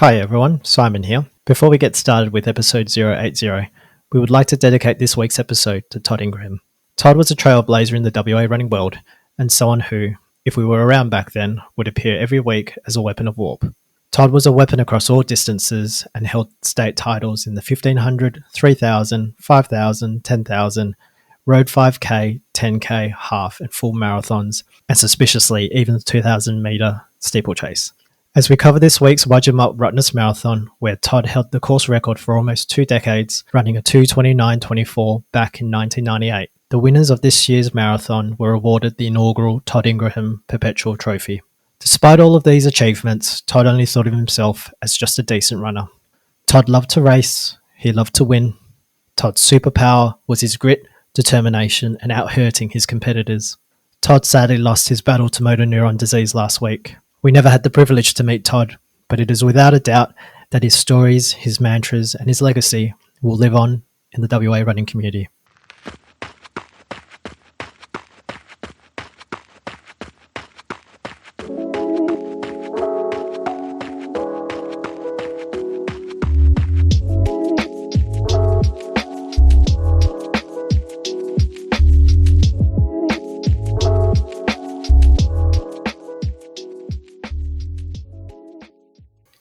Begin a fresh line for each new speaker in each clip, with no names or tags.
Hi everyone, Simon here. Before we get started with episode 080, we would like to dedicate this week's episode to Todd Ingraham. Todd was a trailblazer in the WA running world, and someone who, if we were around back then, would appear every week as a weapon of warp. Todd was a weapon across all distances and held state titles in the 1500, 3000, 5000, 10,000, road 5k, 10k, half and full marathons, and suspiciously even the 2000 metre steeplechase. As we cover this week's Wadjemup Rottnest Marathon, where Todd held the course record for almost 2 decades, running a 2:29:24 back in 1998. The winners of this year's marathon were awarded the inaugural Todd Ingraham Perpetual Trophy. Despite all of these achievements, Todd only thought of himself as just a decent runner. Todd loved to race, he loved to win. Todd's superpower was his grit, determination, and out-hurting his competitors. Todd sadly lost his battle to Motor Neuron Disease last week. We never had the privilege to meet Todd, but it is without a doubt that his stories, his mantras, and his legacy will live on in the WA running community.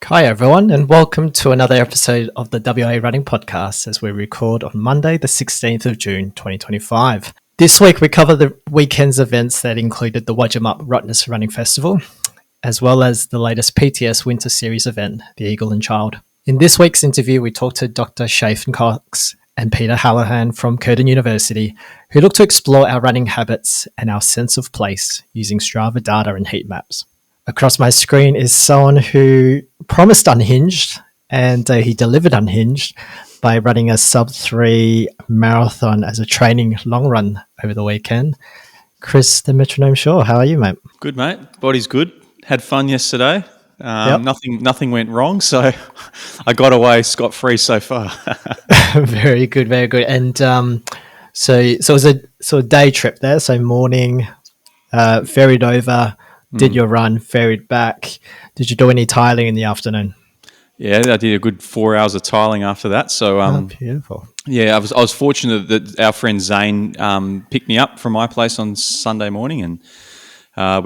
Hi everyone, and welcome to another episode of the WA Running Podcast as we record on Monday the 16th of June 2025. This week we cover the weekend's events that included the Wadjemup Rottnest Running Festival, as well as the latest PTS Winter Series event, the Eagle and Child. In this week's interview we talked to Dr. Shaphan Cox and Peter Hallahan from Curtin University, who look to explore our running habits and our sense of place using Strava data and heat maps. Across my screen is someone who promised unhinged, and he delivered unhinged by running a sub-3 marathon as a training long run over the weekend. Chris, the Metronome Shaw, how are you, mate?
Good, mate. Body's good. Had fun yesterday.
Yep.
Nothing went wrong, so I got away scot-free so far.
Very good, very good. And so it was a day trip there. So morning, ferried over. Did your run, ferried back. Did you do any tiling in the afternoon?
Yeah, I did a good 4 hours of tiling after that. So,
beautiful.
Yeah, I was fortunate that our friend Zane picked me up from my place on Sunday morning, and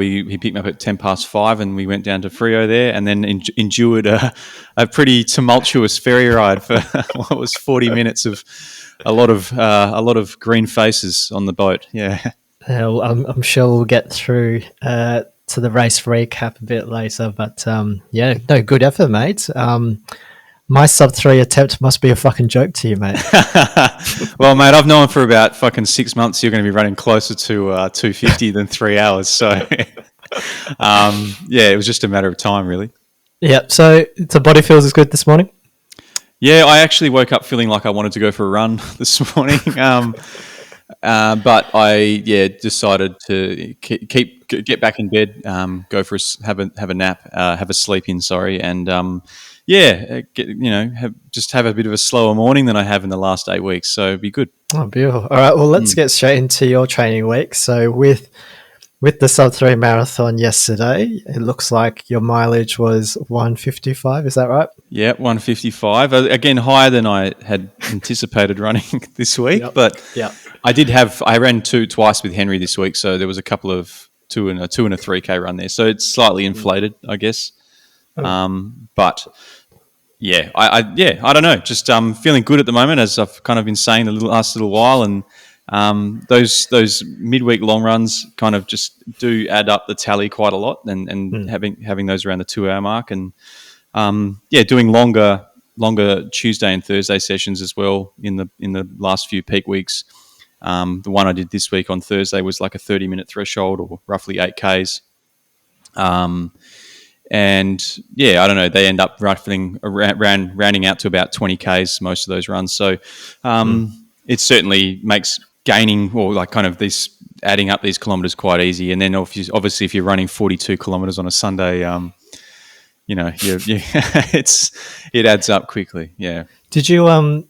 he picked me up at 5:10, and we went down to Freo there, and then endured a pretty tumultuous ferry ride for what was 40 minutes of a lot of green faces on the boat. Yeah,
I'm sure we'll get through to the race recap a bit later, but good effort, mate. My sub-3 attempt must be a fucking joke to you, mate.
Well, mate, I've known for about fucking 6 months you're going to be running closer to 250 than 3 hours, so it was just a matter of time, really.
Yeah, so the body feels as good this morning?
Yeah, I actually woke up feeling like I wanted to go for a run this morning. But I decided to get back in bed, go for have a nap, have a sleep in. And have a bit of a slower morning than I have in the last 8 weeks. So it'd be good.
Oh, beautiful! All right, well, let's get straight into your training week. So with the sub-3 marathon yesterday, it looks like your mileage was 155. Is that right?
Yeah, 155. Again, higher than I had anticipated running this week.
Yep.
But
yeah.
I ran twice with Henry this week, so there was a couple of 2 and a 3K run there. So it's slightly inflated, I guess. But yeah, I don't know. Just feeling good at the moment, as I've kind of been saying the last little while, and those midweek long runs kind of just do add up the tally quite a lot, and having those around the 2 hour mark, and doing longer Tuesday and Thursday sessions as well in the last few peak weeks. The one I did this week on Thursday was like a 30-minute threshold, or roughly 8Ks. And I don't know, they end up rounding out to about 20Ks most of those runs. So it certainly makes gaining, or like kind of this adding up these kilometres quite easy. And then obviously if you're running 42 kilometres on a Sunday, it adds up quickly. Yeah.
Did you end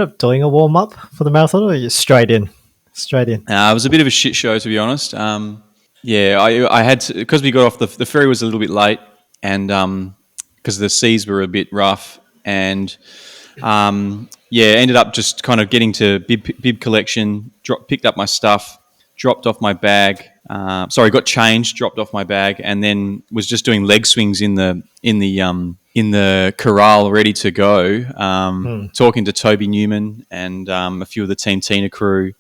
up doing a warm up for the marathon, or you straight in? It
was a bit of a shit show, to be honest. I had to, because we got off the ferry was a little bit late, and because the seas were a bit rough, and ended up just kind of getting to bib collection, picked up my stuff, dropped off my bag. Got changed, dropped off my bag, and then was just doing leg swings in the corral, ready to go. Talking to Toby Newman and a few of the Team Tina crew.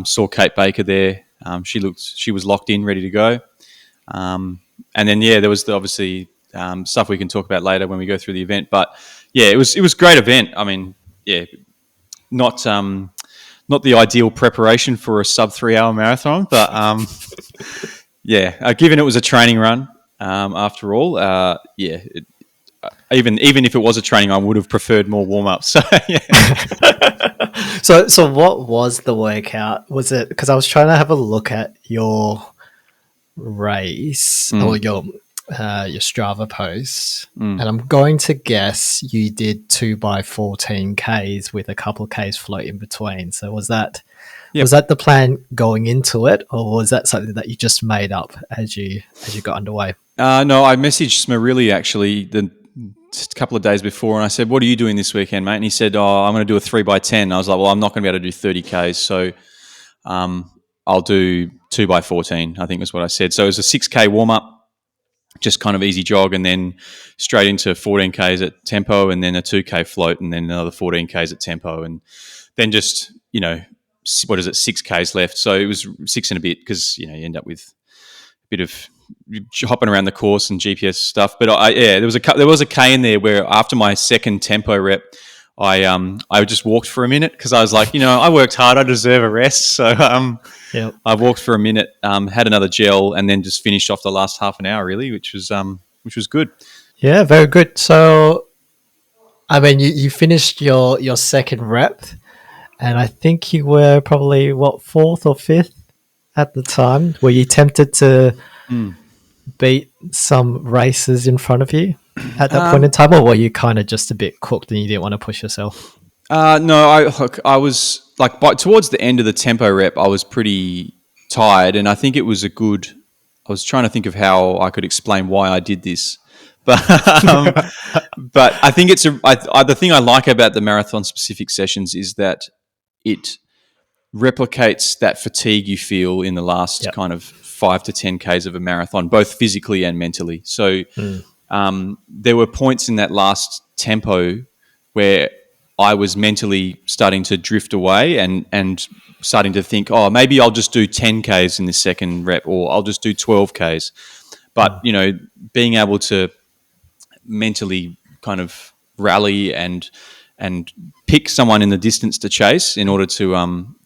Saw Kate Baker there. She was locked in, ready to go. And then there was obviously stuff we can talk about later when we go through the event. But it was a great event. I mean, not the ideal preparation for a sub 3 hour marathon, but given it was a training run, after all, even if it was a training, I would have preferred more warm ups. So
So what was the workout? Was it, because I was trying to have a look at your race or your Strava post, and I'm going to guess you did 2x14 Ks with a couple of Ks float in between. So was that the plan going into it, or was that something that you just made up as you got underway?
No, I messaged Smarilli actually just a couple of days before, and I said, "What are you doing this weekend, mate?" And he said, "Oh, I'm going to do a 3x10." I was like, "Well, I'm not going to be able to do 30 Ks, so I'll do 2x14." I think was what I said. So it was a 6K warm up, just kind of easy jog, and then straight into 14 Ks at tempo, and then a 2K float, and then another 14 Ks at tempo, and then just 6 Ks left. So it was 6 and a bit, because you end up with a bit of hopping around the course and GPS stuff. But there was a K in there where after my second tempo rep, I just walked for a minute, because I was like, I worked hard, I deserve a rest. So I walked for a minute, had another gel, and then just finished off the last half an hour, really, which was good.
Yeah, very good. So, I mean, you finished your second rep, and I think you were probably, fourth or fifth at the time. Were you tempted to beat some races in front of you at that point in time, or were you kind of just a bit cooked and you didn't want to push yourself?
No, I was like, towards the end of the tempo rep, I was pretty tired, and I think it was I was trying to think of how I could explain why I did this, but but I think it's the thing I like about the marathon specific sessions is that it replicates that fatigue you feel in the last kind of 5 to 10 Ks of a marathon, both physically and mentally. So there were points in that last tempo where I was mentally starting to drift away and starting to think, oh, maybe I'll just do 10 Ks in this second rep, or I'll just do 12 Ks. But, being able to mentally kind of rally and pick someone in the distance to chase in order to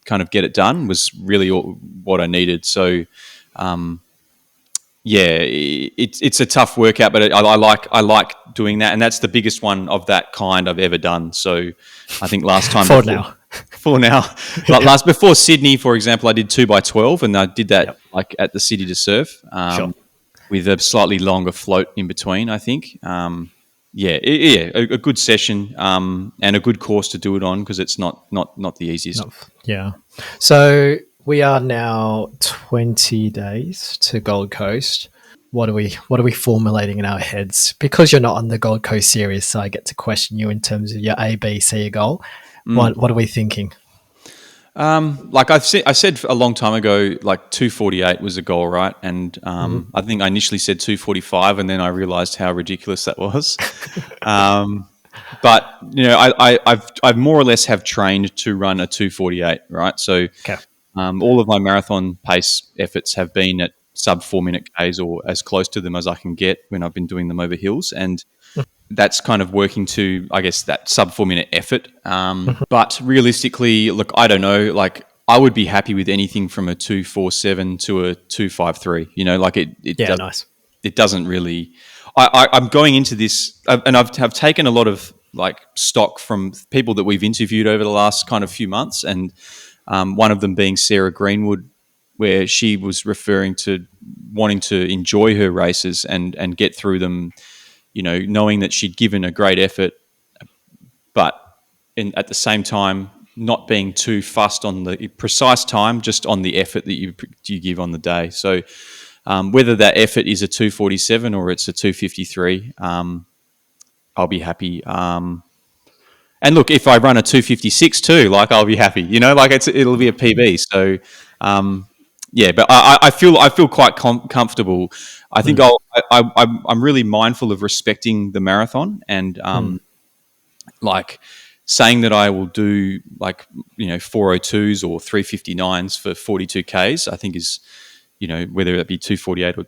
kind of get it done was really what I needed. So, it's a tough workout, but I like doing that, and that's the biggest one of that kind I've ever done. So, I think last time for now, before Sydney, for example, I did 2x12, and I did that like at the City to Surf with a slightly longer float in between. I think, a good session and a good course to do it on, because it's not the easiest.
So we are now 20 days to Gold Coast. What are we formulating in our heads? Because you're not on the Gold Coast series, so I get to question you in terms of your A, B, C goal. What are we thinking?
Like I said a long time ago, like 2:48 was a goal, right? And I think I initially said 2:45, and then I realized how ridiculous that was. But I've more or less have trained to run a 2:48, right? So all of my marathon pace efforts have been at sub 4 minute Ks, or as close to them as I can get when I've been doing them over hills, and that's kind of working to, I guess, that sub 4 minute effort. But realistically, look, I don't know, like I would be happy with anything from a 2:47 to a 2:53. Nice. It doesn't really. I'm going into this, and I've taken a lot of like stock from people that we've interviewed over the last kind of few months, and one of them being Sarah Greenwood, where she was referring to wanting to enjoy her races and get through them, knowing that she'd given a great effort, but at the same time not being too fussed on the precise time, just on the effort that you give on the day. So whether that effort is a 2:47 or it's a 2:53, I'll be happy. And look, if I run a 256 too, like I'll be happy. Like it'll be a PB. So yeah, but I feel quite comfortable. I think I'm really mindful of respecting the marathon and like saying that I will do 402s or 359s for 42 Ks. I think is whether it be 248 or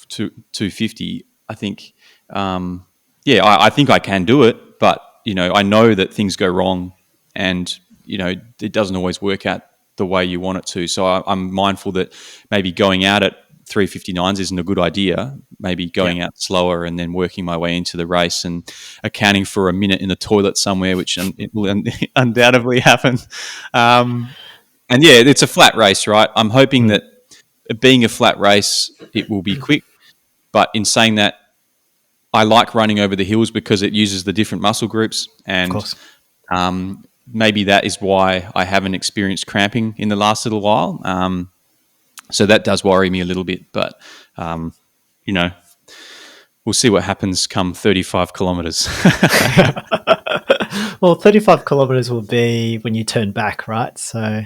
250. I think I think I can do it, but I know that things go wrong, and it doesn't always work out the way you want it to. So I'm mindful that maybe going out at 359s isn't a good idea. Maybe going out slower and then working my way into the race and accounting for a minute in the toilet somewhere, which it will undoubtedly happen. And it's a flat race, right? I'm hoping that being a flat race, it will be quick. But in saying that, I like running over the hills because it uses the different muscle groups, and maybe that is why I haven't experienced cramping in the last little while. So that does worry me a little bit, but we'll see what happens come 35 kilometres.
Well, 35 kilometres will be when you turn back, right? So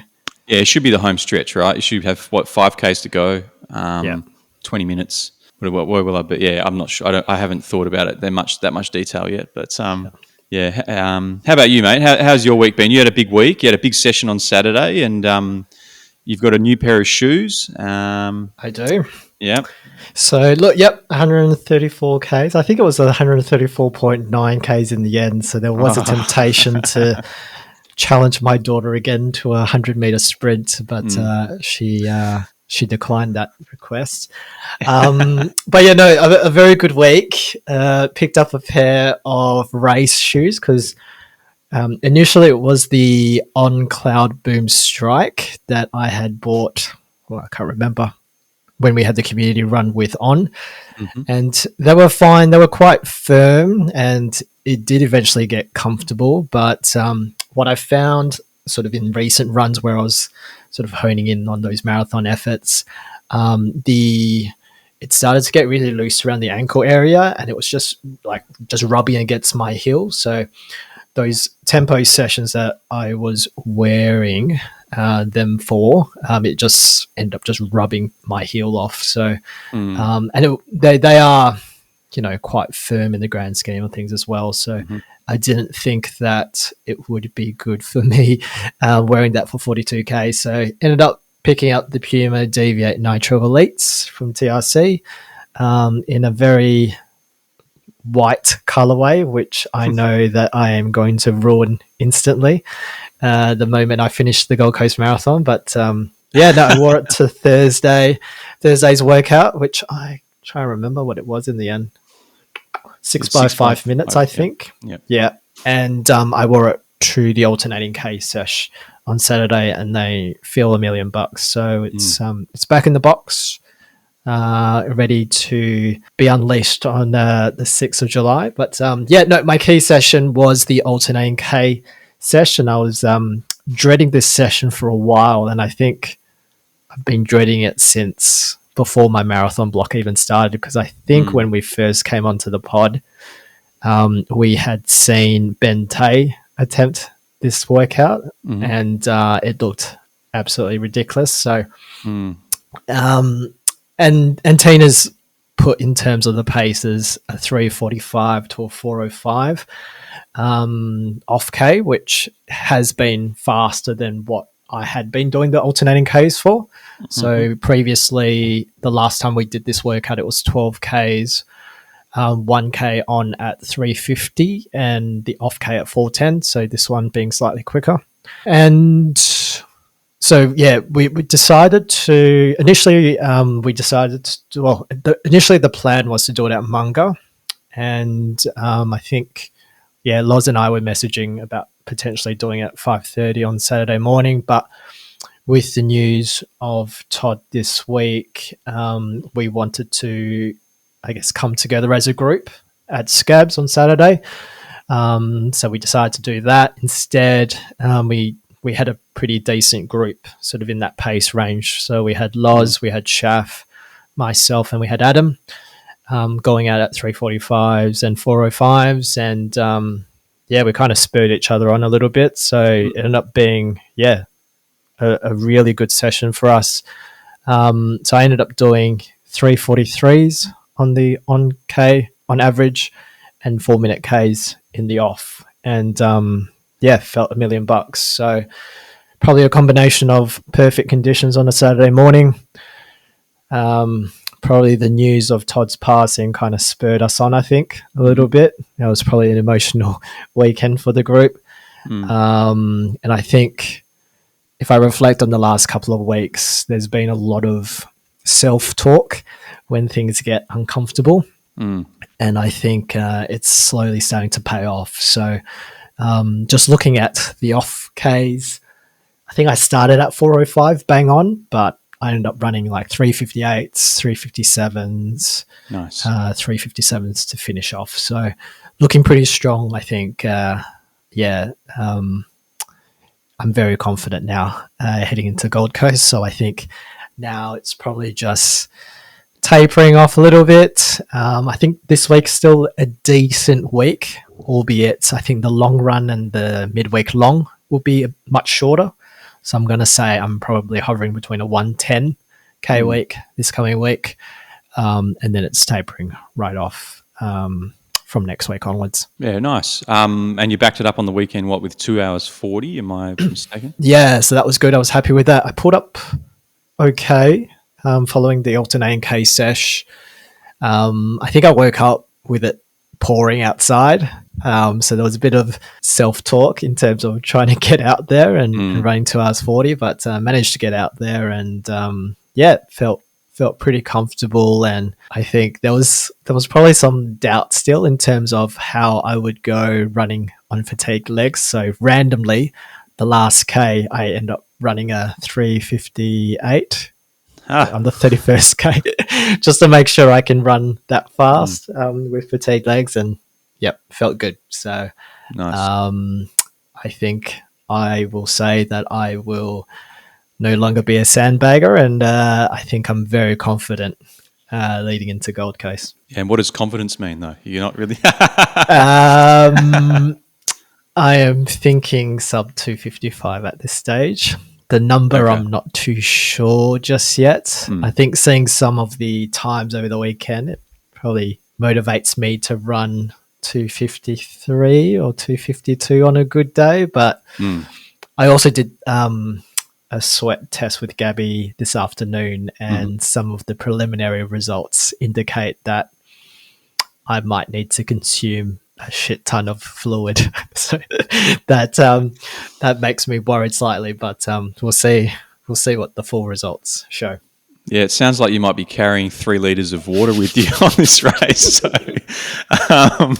yeah, it should be the home stretch, right? You should have 5 Ks to go, 20 minutes. Where will I be? Yeah, I'm not sure. I haven't thought about it that much detail yet. But how about you, mate? How's your week been? You had a big week. You had a big session on Saturday, and you've got a new pair of shoes.
I do.
Yeah.
So look, 134 Ks. I think it was 134.9 Ks in the end. So there was a temptation to challenge my daughter again to a 100-meter sprint, but she declined that request. But a very good week. Picked up a pair of race shoes because initially it was the On Cloud Boom Strike that I had bought. Well, I can't remember when we had the community run with On, and they were fine. They were quite firm, and it did eventually get comfortable. But what I found sort of in recent runs where I was sort of honing in on those marathon efforts, it started to get really loose around the ankle area, and it was just rubbing against my heel. So those tempo sessions that I was wearing them for, it just ended up just rubbing my heel off. So they are quite firm in the grand scheme of things as well. So I didn't think that it would be good for me wearing that for 42K. So ended up picking up the Puma Deviate Nitro Elites from TRC in a very white colorway, which I know that I am going to ruin instantly the moment I finish the Gold Coast Marathon. But I wore it to Thursday's workout, which I try to remember what it was in the end. 6 by 5 minutes, I think. Yeah. And I wore it to the alternating K sesh on Saturday, and they feel $1,000,000. So it's back in the box, ready to be unleashed on the 6th of July. But my key session was the alternating K session. I was dreading this session for a while, and I think I've been dreading it since before my marathon block even started, because I think when we first came onto the pod, we had seen Ben Tay attempt this workout, and it looked absolutely ridiculous. So, and Tina's put in terms of the paces a 3:45 to a 4:05 off K, which has been faster than what I had been doing the alternating Ks for. So previously, the last time we did this workout, it was 12 Ks, 1K on at 3:50 and the off K at 4:10. So this one being slightly quicker. And so, we decided to initially, initially the plan was to do it at Munga. And I think, Loz and I were messaging about potentially doing it at 5:30 on Saturday morning. But with the news of Todd this week, we wanted to, come together as a group at Scabs on Saturday. So we decided to do that instead. We had a pretty decent group sort of in that pace range. So we had Loz, we had Shaf, myself, and we had Adam. going out at 3:45s and 4:05s, and we kind of spurred each other on a little bit. So it ended up being a really good session for us. So I ended up doing 3:43s on the on K on average, and 4-minute Ks in the off, and felt $1,000,000. So probably a combination of perfect conditions on a Saturday morning. Probably the news of Todd's passing kind of spurred us on, I think, a little bit. It was probably an emotional weekend for the group. And I think if I reflect on the last couple of weeks, there's been a lot of self-talk when things get uncomfortable. And I think it's slowly starting to pay off. So just looking at the off Ks, I think I started at 4:05 bang on, but I ended up running like 3:58s, 3:57s,
Nice.
3:57s to finish off. So looking pretty strong, I think. I'm very confident now heading into Gold Coast. So I think now it's probably just tapering off a little bit. I think this week's still a decent week, albeit I think the long run and the midweek long will be much shorter. So I'm going to say I'm probably hovering between a 110K week this coming week, and then it's tapering right off from next week onwards.
Yeah, nice. And you backed it up on the weekend, with 2 hours 40? Am I mistaken?
Yeah, so that was good. I was happy with that. I pulled up okay following the alternating K sesh. I think I woke up with it pouring outside. So there was a bit of self-talk in terms of trying to get out there and running 2 hours 40, but managed to get out there and felt pretty comfortable. And I think there was probably some doubt still in terms of how I would go running on fatigued legs. So randomly, the last K, I end up running a 3:58 on the 31st K just to make sure I can run that fast with fatigued legs, and felt good. So
nice.
I think I will say that I will no longer be a sandbagger, and I think I'm very confident leading into Gold Coast.
Yeah, and what does confidence mean, though? You're not really...
I am thinking sub 255 at this stage. The number I'm not too sure just yet. I think seeing some of the times over the weekend, it probably motivates me to run 253 or 252 on a good day. But I also did a sweat test with Gabby this afternoon, and some of the preliminary results indicate that I might need to consume a shit ton of fluid. So that makes me worried slightly, but we'll see what the full results show.
Yeah, it sounds like you might be carrying 3 liters of water with you on this race. So if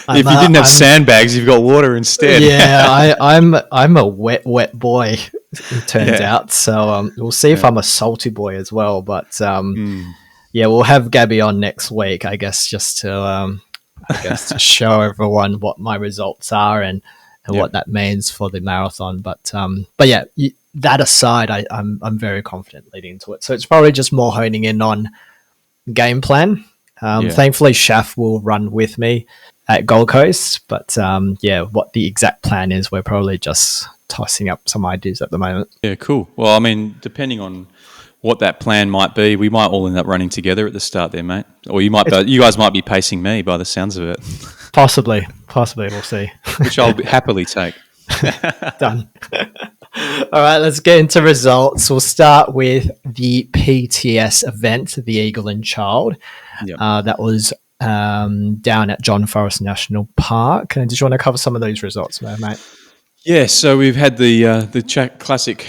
you didn't have sandbags, you've got water instead.
Yeah, I'm a wet boy, it turns out. So we'll see if I'm a salty boy as well. But we'll have Gabby on next week, I guess, just to to show everyone what my results are and what that means for the marathon. But that aside, I'm very confident leading into it. So it's probably just more honing in on game plan. Thankfully, Shaf will run with me at Gold Coast. But what the exact plan is, we're probably just tossing up some ideas at the moment.
Yeah, cool. Well, I mean, depending on what that plan might be, we might all end up running together at the start there, mate. Or you guys might be pacing me by the sounds of it.
Possibly, we'll see.
Which I'll happily take.
Done. All right, let's get into results. We'll start with the PTS event, the Eagle and Child. That was down at John Forrest National Park. And did you want to cover some of those results, mate?
Yeah, so we've had the classic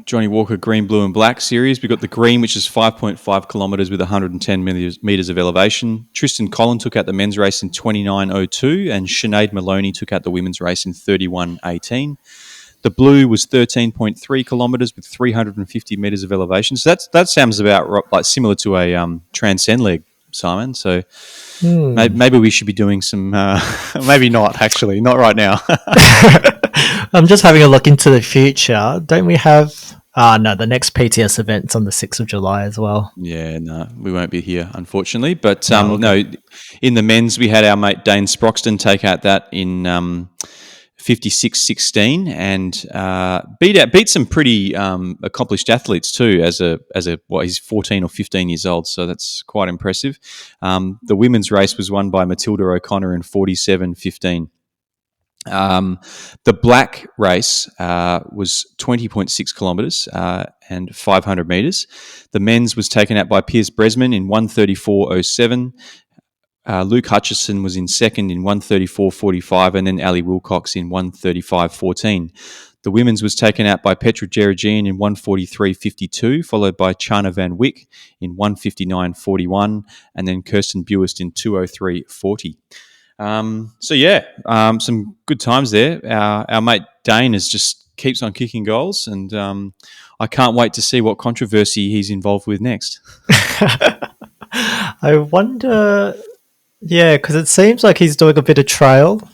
Johnny Walker Green, Blue and Black series. We've got the green, which is 5.5 kilometres with 110 metres of elevation. Tristan Collin took out the men's race in 29:02 and Sinead Maloney took out the women's race in 31:18. The blue was 13.3 kilometres with 350 metres of elevation. So that sounds about like similar to a Transcend leg, Simon. So maybe we should be doing some, maybe not right now.
I'm just having a look into the future. Don't we have No, the next PTS event's on the 6th of July as well.
Yeah, no, we won't be here, unfortunately. But
No,
no, in the men's, we had our mate Dane Sproxton take out that in 56.16 and beat some pretty accomplished athletes too. He's 14 or 15 years old, so that's quite impressive. The women's race was won by Matilda O'Connor in 47.15. The black race was 20.6 kilometres and 500 metres. The men's was taken out by Piers Bresman in 1:34.07. Luke Hutchison was in second in 1:34.45, and then Ali Wilcox in 1:35.14. The women's was taken out by Petra Geragine in 1:43.52, followed by Chana Van Wyck in 1:59.41, and then Kirsten Buist in 2:03.40. Some good times there. Our mate Dane just keeps on kicking goals, and I can't wait to see what controversy he's involved with next.
I wonder, because it seems like he's doing a bit of trail.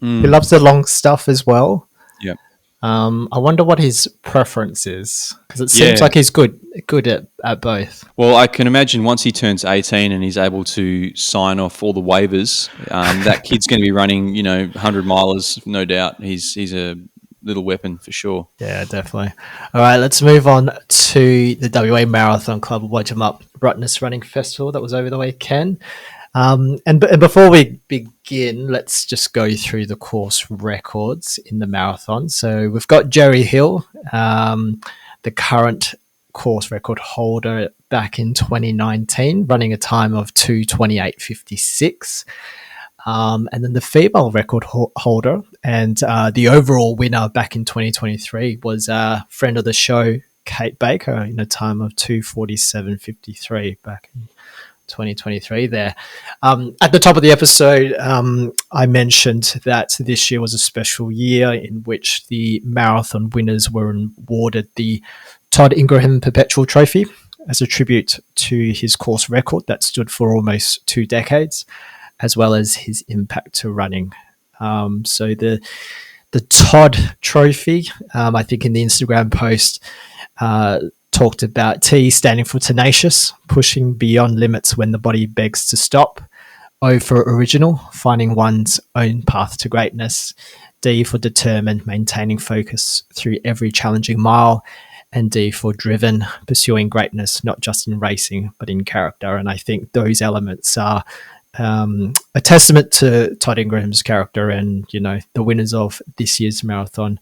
He loves the long stuff as well.
Yeah.
I wonder what his preference is, because it seems like he's good at both.
Well, I can imagine once he turns 18 and he's able to sign off all the waivers, that kid's going to be running, 100 milers, no doubt. He's a little weapon for sure.
Yeah, definitely. All right, let's move on to the WA Marathon Club Wadjemup Rottnest Running Festival that was over the weekend. And before we begin, let's just go through the course records in the marathon. So we've got Jerry Hill, the current course record holder back in 2019, running a time of 2:28.56. And then the female record holder and the overall winner back in 2023 was a friend of the show, Kate Baker, in a time of 2:47.53 back in 2023 there. At the top of the episode, I mentioned that this year was a special year in which the marathon winners were awarded the Todd Ingraham Perpetual Trophy as a tribute to his course record that stood for almost 2 decades, as well as his impact to running. So the Todd Trophy, I think in the Instagram post, talked about T standing for tenacious, pushing beyond limits when the body begs to stop. O for original, finding one's own path to greatness. D for determined, maintaining focus through every challenging mile. And D for driven, pursuing greatness, not just in racing, but in character. And I think those elements are a testament to Todd Ingraham's character, and, the winners of this year's marathon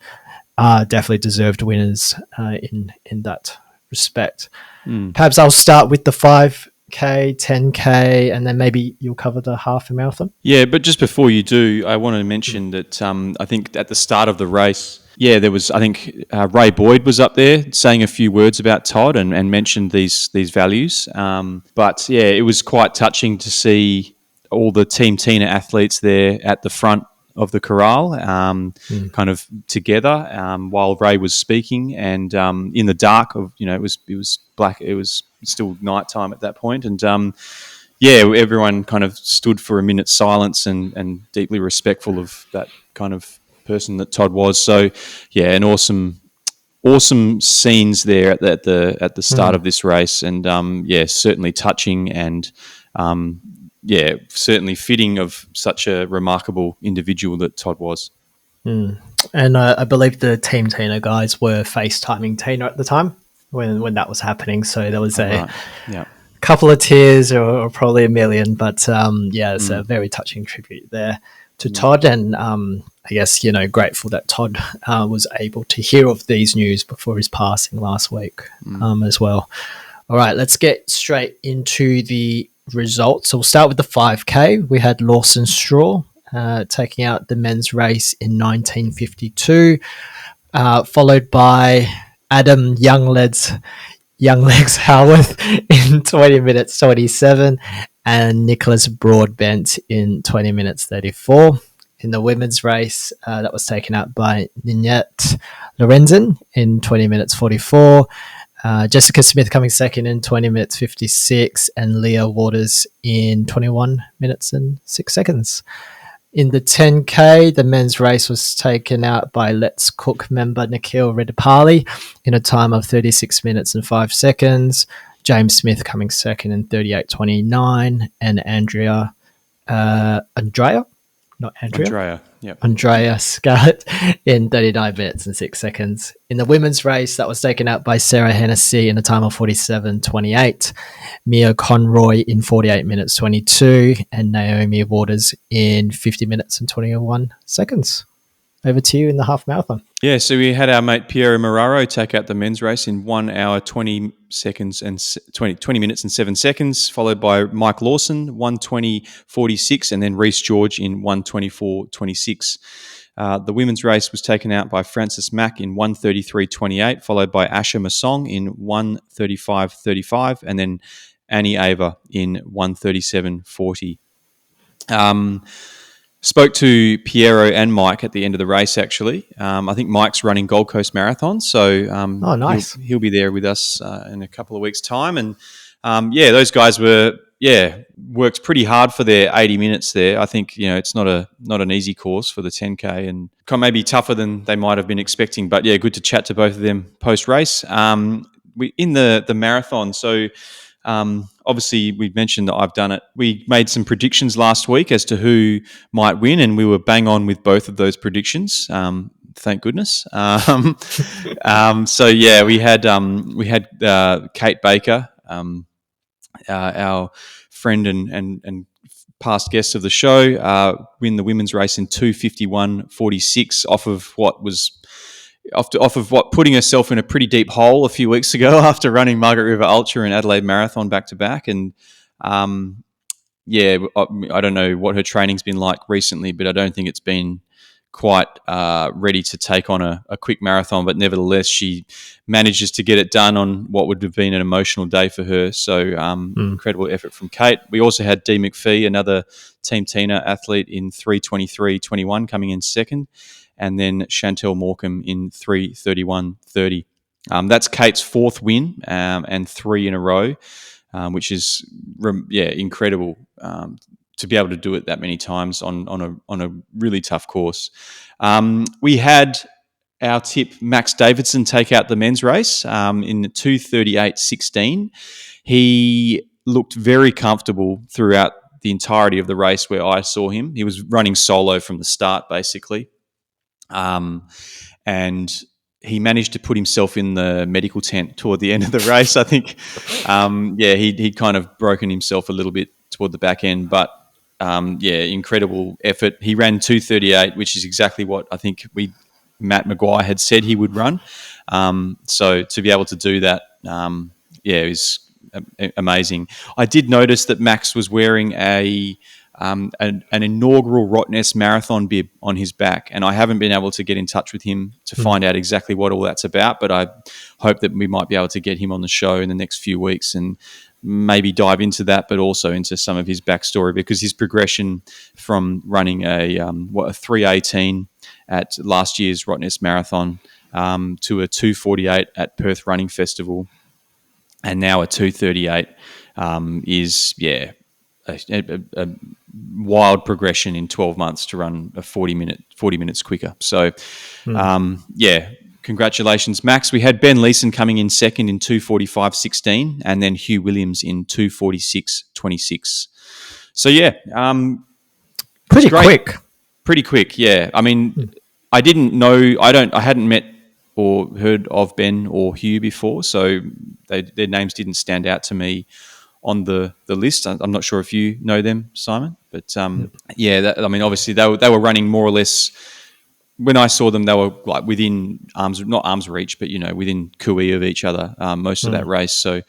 are definitely deserved winners in that respect. Perhaps I'll start with the 5K, 10K, and then maybe you'll cover the half a marathon.
Yeah, but just before you do, I want to mention that I think at the start of the race, there was, I think Ray Boyd was up there saying a few words about Todd and mentioned these values. It was quite touching to see all the Team Tina athletes there at the front of the corral, kind of together while Ray was speaking, and in the dark of it was black. It was still nighttime at that point, and everyone kind of stood for a minute's silence and deeply respectful of that kind of person that Todd was. So an awesome scenes there at the start of this race, and certainly touching and. Certainly fitting of such a remarkable individual that Todd was.
And I believe the Team Tina guys were FaceTiming Tina at the time when that was happening. So there was couple of tears or probably a million, but it's a very touching tribute there to Todd. And I guess, grateful that Todd was able to hear of these news before his passing last week as well. All right, let's get straight into the results. So we'll start with the 5K. We had Lawson Straw taking out the men's race in 1952, followed by Adam Younglegs Howarth in 20 minutes 27, and Nicholas Broadbent in 20 minutes 34. In the women's race, that was taken out by Ninette Lorenzen in 20 minutes 44. Jessica Smith coming second in 20 minutes 56, and Leah Waters in 21 minutes and 6 seconds. In the 10K, the men's race was taken out by Let's Cook member Nikhil Redipali in a time of 36 minutes and 5 seconds. James Smith coming second in 38:29, and Andrea, not Andrea,
Yep.
Andrea Scarlett in 39 minutes and 6 seconds. In the women's race, that was taken out by Sarah Hennessy in a time of 47:28, Mia Conroy in 48 minutes 22, and Naomi Waters in 50 minutes and 21 seconds. Over to you in the half marathon.
Yeah, so we had our mate Piero Moraro take out the men's race in 1 hour 20 seconds and 20 minutes and 7 seconds, followed by Mike Lawson 1:20:46, and then Reece George in 1:24:26. The women's race was taken out by Frances Mack in 1:33:28, followed by Asha Masong in 1:35:35, and then Annie Ava in 1:37:40. Spoke to Piero and Mike at the end of the race, actually. I think Mike's running Gold Coast Marathon, so
nice.
he'll be there with us in a couple of weeks' time. And, those guys worked pretty hard for their 80 minutes there. I think, it's not an easy course for the 10K and maybe tougher than they might have been expecting. But, yeah, good to chat to both of them post-race. In the marathon, so... obviously, we've mentioned that I've done it. We made some predictions last week as to who might win, and we were bang on with both of those predictions. Thank goodness. So yeah, we had Kate Baker, our friend and past guest of the show, win the women's race in 2:51:46 off of what putting herself in a pretty deep hole a few weeks ago after running Margaret River Ultra and Adelaide Marathon back to back. And I don't know what her training's been like recently, but I don't think it's been quite ready to take on a quick marathon. But nevertheless, she manages to get it done on what would have been an emotional day for her. So incredible effort from Kate. We also had Dee McPhee, another Team Tina athlete, in 3:23:21 coming in second. And then Chantel Morecambe in 3:31:30. That's Kate's fourth win and 3 in a row, which is incredible to be able to do it that many times on a really tough course. We had our tip Max Davidson take out the men's race in 2:38:16. He looked very comfortable throughout the entirety of the race where I saw him. He was running solo from the start, basically. And he managed to put himself in the medical tent toward the end of the race. I think, he'd kind of broken himself a little bit toward the back end, but incredible effort. He ran 2:38, which is exactly what I think Matt Maguire had said he would run. So to be able to do that, is amazing. I did notice that Max was wearing an inaugural Rottnest Marathon bib on his back, and I haven't been able to get in touch with him to find out exactly what all that's about, but I hope that we might be able to get him on the show in the next few weeks and maybe dive into that, but also into some of his backstory, because his progression from running a 3:18 at last year's Rottnest Marathon to a 2:48 at Perth Running Festival and now a 2:38 is a wild progression in 12 months to run a 40 minutes quicker. So, congratulations, Max. We had Ben Leeson coming in second in 2:45:16, and then Hugh Williams in 2:46:26. So, pretty quick. Yeah. I mean, I didn't know. I hadn't met or heard of Ben or Hugh before, so their names didn't stand out to me on the list. I'm not sure if you know them, Simon, but obviously they were running more or less. When I saw them, they were like within not arm's reach, but within cooey of each other most of that race. So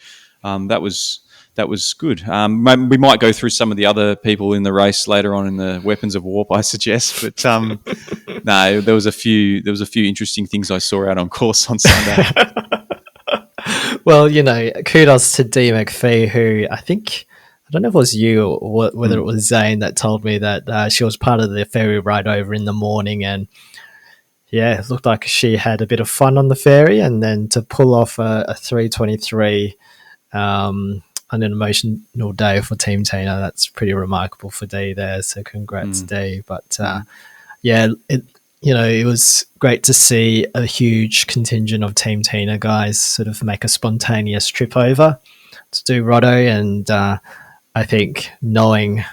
that was good. We might go through some of the other people in the race later on in the Weapons of Warp, I suggest. But no, there was a few interesting things I saw out on course on Sunday.
Well, kudos to Dee McPhee, who I don't know if it was you or whether it was Zane that told me that she was part of the ferry ride over in the morning, and it looked like she had a bit of fun on the ferry, and then to pull off a 3:23, an emotional day for Team Tina. That's pretty remarkable for Dee there. So congrats, Dee. But it was great to see a huge contingent of Team Tina guys sort of make a spontaneous trip over to do Rotto, and I think knowing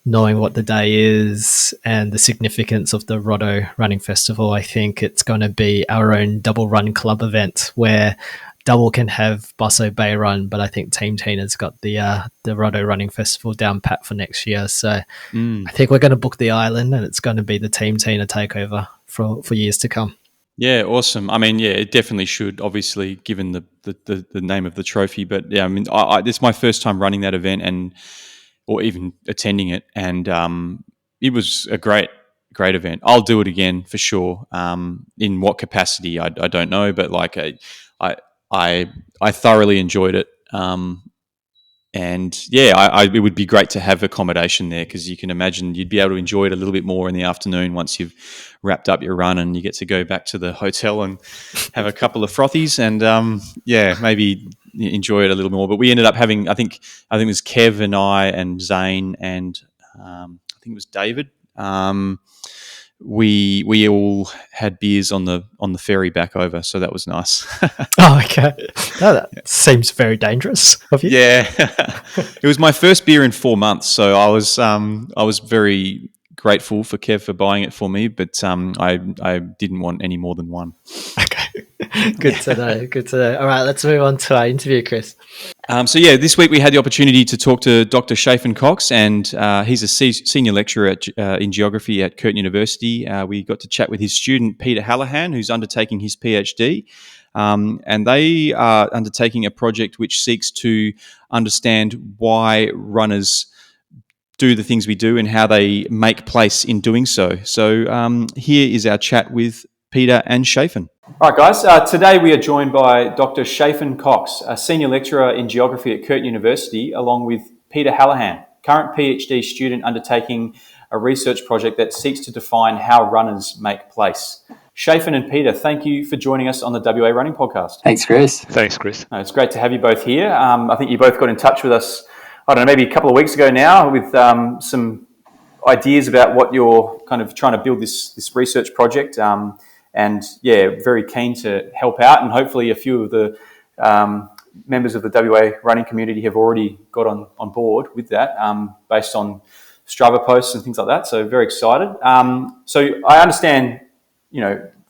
what the day is and the significance of the Rotto Running Festival, I think it's going to be our own double run club event where double can have Bosso Bay Run, but I think Team Tina's got the Rotto Running Festival down pat for next year. So I think we're going to book the island, and it's going to be the Team Tina takeover for years to come.
Yeah, awesome. I mean, yeah, it definitely should, obviously, given the name of the trophy. But yeah, I mean, this is my first time running that event or even attending it, and it was a great event. I'll do it again for sure. In what capacity, I don't know, but like I thoroughly enjoyed it. And yeah, it would be great to have accommodation there, because you can imagine you'd be able to enjoy it a little bit more in the afternoon once you've wrapped up your run and you get to go back to the hotel and have a couple of frothies and maybe enjoy it a little more. But we ended up having, I think it was Kev and I and Zane and I think it was David. We all had beers on the ferry back over, so that was nice.
Oh, okay. That seems very dangerous of you.
Yeah, it was my first beer in 4 months, so I was very grateful for Kev for buying it for me, but I didn't want any more than one.
Okay, good to know. Good to know. All right, let's move on to our interview, Chris.
This week we had the opportunity to talk to Dr. Shaphan Cox, and he's a senior lecturer in geography at Curtin University. We got to chat with his student, Peter Hallahan, who's undertaking his PhD. And they are undertaking a project which seeks to understand why runners do the things we do and how they make place in doing so. So here is our chat with Peter and Shaphan. All right, guys. Today we are joined by Dr. Shaphan Cox, a senior lecturer in geography at Curtin University, along with Peter Hallahan, current PhD student undertaking a research project that seeks to define how runners make place. Shaphan and Peter, thank you for joining us on the WA Running Podcast.
Thanks, Chris.
It's great to have you both here. I think you both got in touch with us, I don't know, maybe a couple of weeks ago now with some ideas about what you're kind of trying to build this research project. Very keen to help out, and hopefully a few of the members of the WA running community have already got on board with that based on Strava posts and things like that. So very excited. So I understand,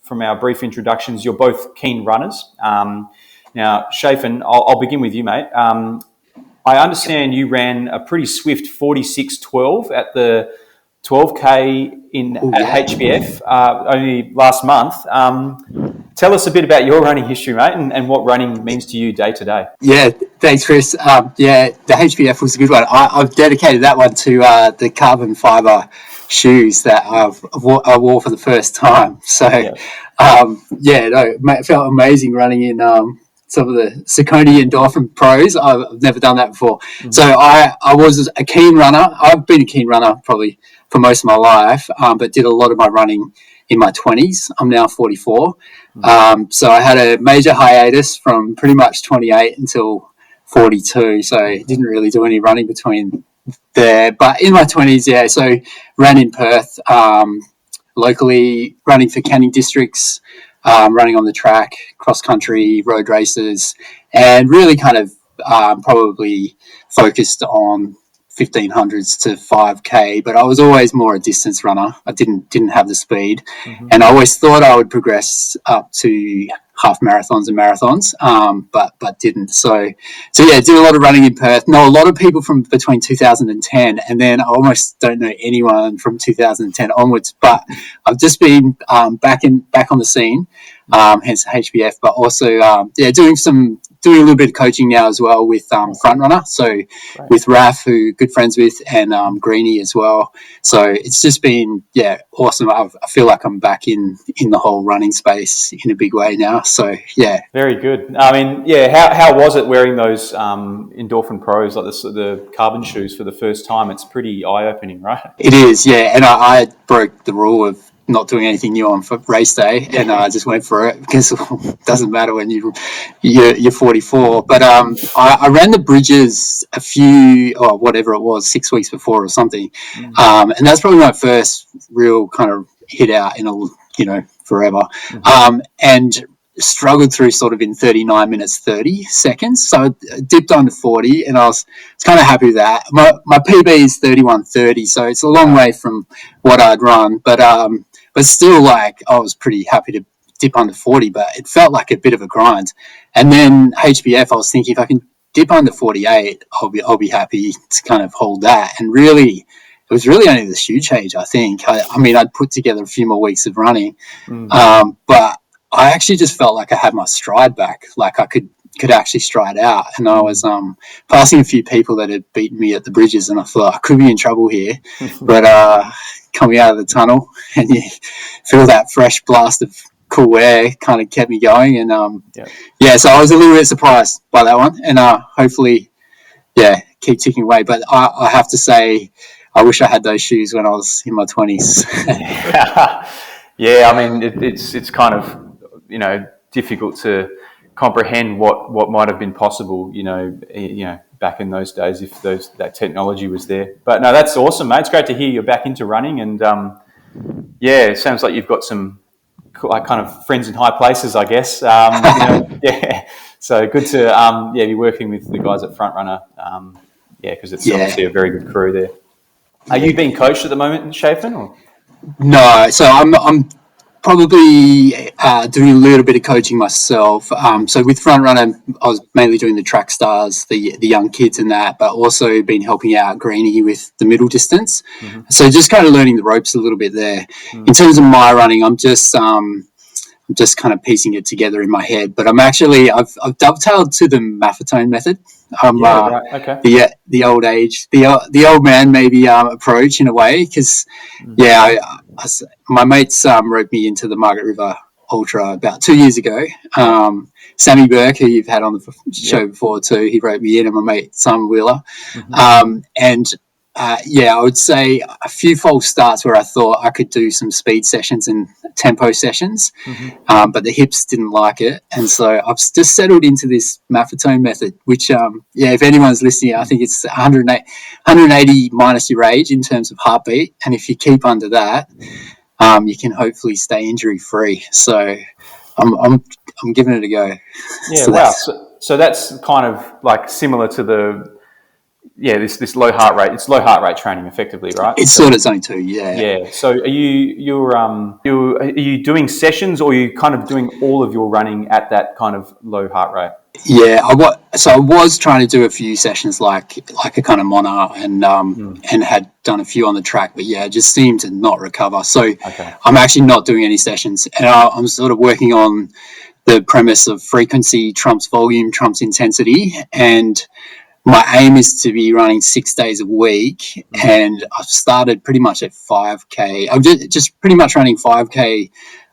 from our brief introductions, you're both keen runners. Now, Shaphan, I'll begin with you, mate. I understand you ran a pretty swift 46:12 at the 12K in HBF only last month. Tell us a bit about your running history, mate, and what running means to you day to day.
Yeah, thanks, Chris. The HBF was a good one. I've dedicated that one to the carbon fibre shoes that I wore for the first time. So, it felt amazing running in some of the Saucony Endorphin Pros. I've never done that before. Mm-hmm. So I was a keen runner. I've been a keen runner probably for most of my life, but did a lot of my running in my 20s. I'm now 44. Mm-hmm. So I had a major hiatus from pretty much 28 until 42. So I didn't really do any running between there. But in my 20s, so ran in Perth, locally, running for Canning districts, running on the track, cross-country, road races, and really kind of probably focused on 1500s to 5K, but I was always more a distance runner. I didn't have the speed, and I always thought I would progress up to half marathons and marathons, but didn't. So did a lot of running in Perth. Know a lot of people from between 2010, and then I almost don't know anyone from 2010 onwards. But I've just been back on the scene, hence HBF, but also doing a little bit of coaching now as well with Front Runner. So with Raf, who good friends with, and Greenie as well. So it's just been awesome. I feel like I'm back in the whole running space in a big way now. So
very good. I mean, how was it wearing those Endorphin Pros, like the carbon shoes for the first time? It's pretty eye opening, right?
It is, and I broke the rule of not doing anything new on for race day, and I just went for it because it doesn't matter when you're 44. But I ran the bridges a few, or whatever it was, 6 weeks before or something, and that's probably my first real kind of hit out in forever, and struggled through sort of in 39 minutes 30 seconds, so I dipped under 40, and I was kind of happy with that. My PB is 31:30, so it's a long way from what I'd run, but still, like, I was pretty happy to dip under 40, but it felt like a bit of a grind. And then HBF, I was thinking, if I can dip under 48, I'll be happy to kind of hold that. And really, it was really only the shoe change, I think. I mean, I'd put together a few more weeks of running, but I actually just felt like I had my stride back, like I could actually stride out. And I was passing a few people that had beaten me at the bridges, and I thought I could be in trouble here. But coming out of the tunnel and you feel that fresh blast of cool air kind of kept me going. And so I was a little bit surprised by that one, and hopefully keep ticking away. But I have to say, I wish I had those shoes when I was in my 20s.
Yeah, I mean, it's kind of, difficult to comprehend what might have been possible, back in those days if that technology was there. But no, that's awesome, mate. It's great to hear you're back into running, and it sounds like you've got some kind of friends in high places, I guess. So good to be working with the guys at Front Runner. Because it's obviously a very good crew there. Are you being coached at the moment, Shaphan? Or?
No, so I'm probably doing a little bit of coaching myself. So with Front Runner, I was mainly doing the track stars, the young kids and that, but also been helping out Greenie with the middle distance. So just kind of learning the ropes a little bit there. In terms of my running, I'm just kind of piecing it together in my head. But I've dovetailed to the Maffetone method. The old man maybe approach in a way, because my mates wrote me into the Margaret River Ultra about 2 years ago. Sammy Burke, who you've had on the show before too, he wrote me in, and my mate Simon Wheeler. I would say a few false starts where I thought I could do some speed sessions and tempo sessions, but the hips didn't like it. And so I've just settled into this Maffetone method, which, if anyone's listening, I think it's 180 minus your age in terms of heartbeat. And if you keep under that, you can hopefully stay injury free. So I'm giving it a go.
Yeah, wow. So that's kind of like similar to this low heart rate. It's low heart rate training, effectively, right?
It's sort of zone 2, yeah.
Yeah. So are you doing sessions, or are you kind of doing all of your running at that kind of low heart rate?
Yeah, I was trying to do a few sessions like a kind of mono, and had done a few on the track, but it just seemed to not recover. So I'm actually not doing any sessions, and I'm sort of working on the premise of frequency trumps volume trumps intensity, and my aim is to be running 6 days a week, and I've started pretty much at 5K. I'm just pretty much running 5K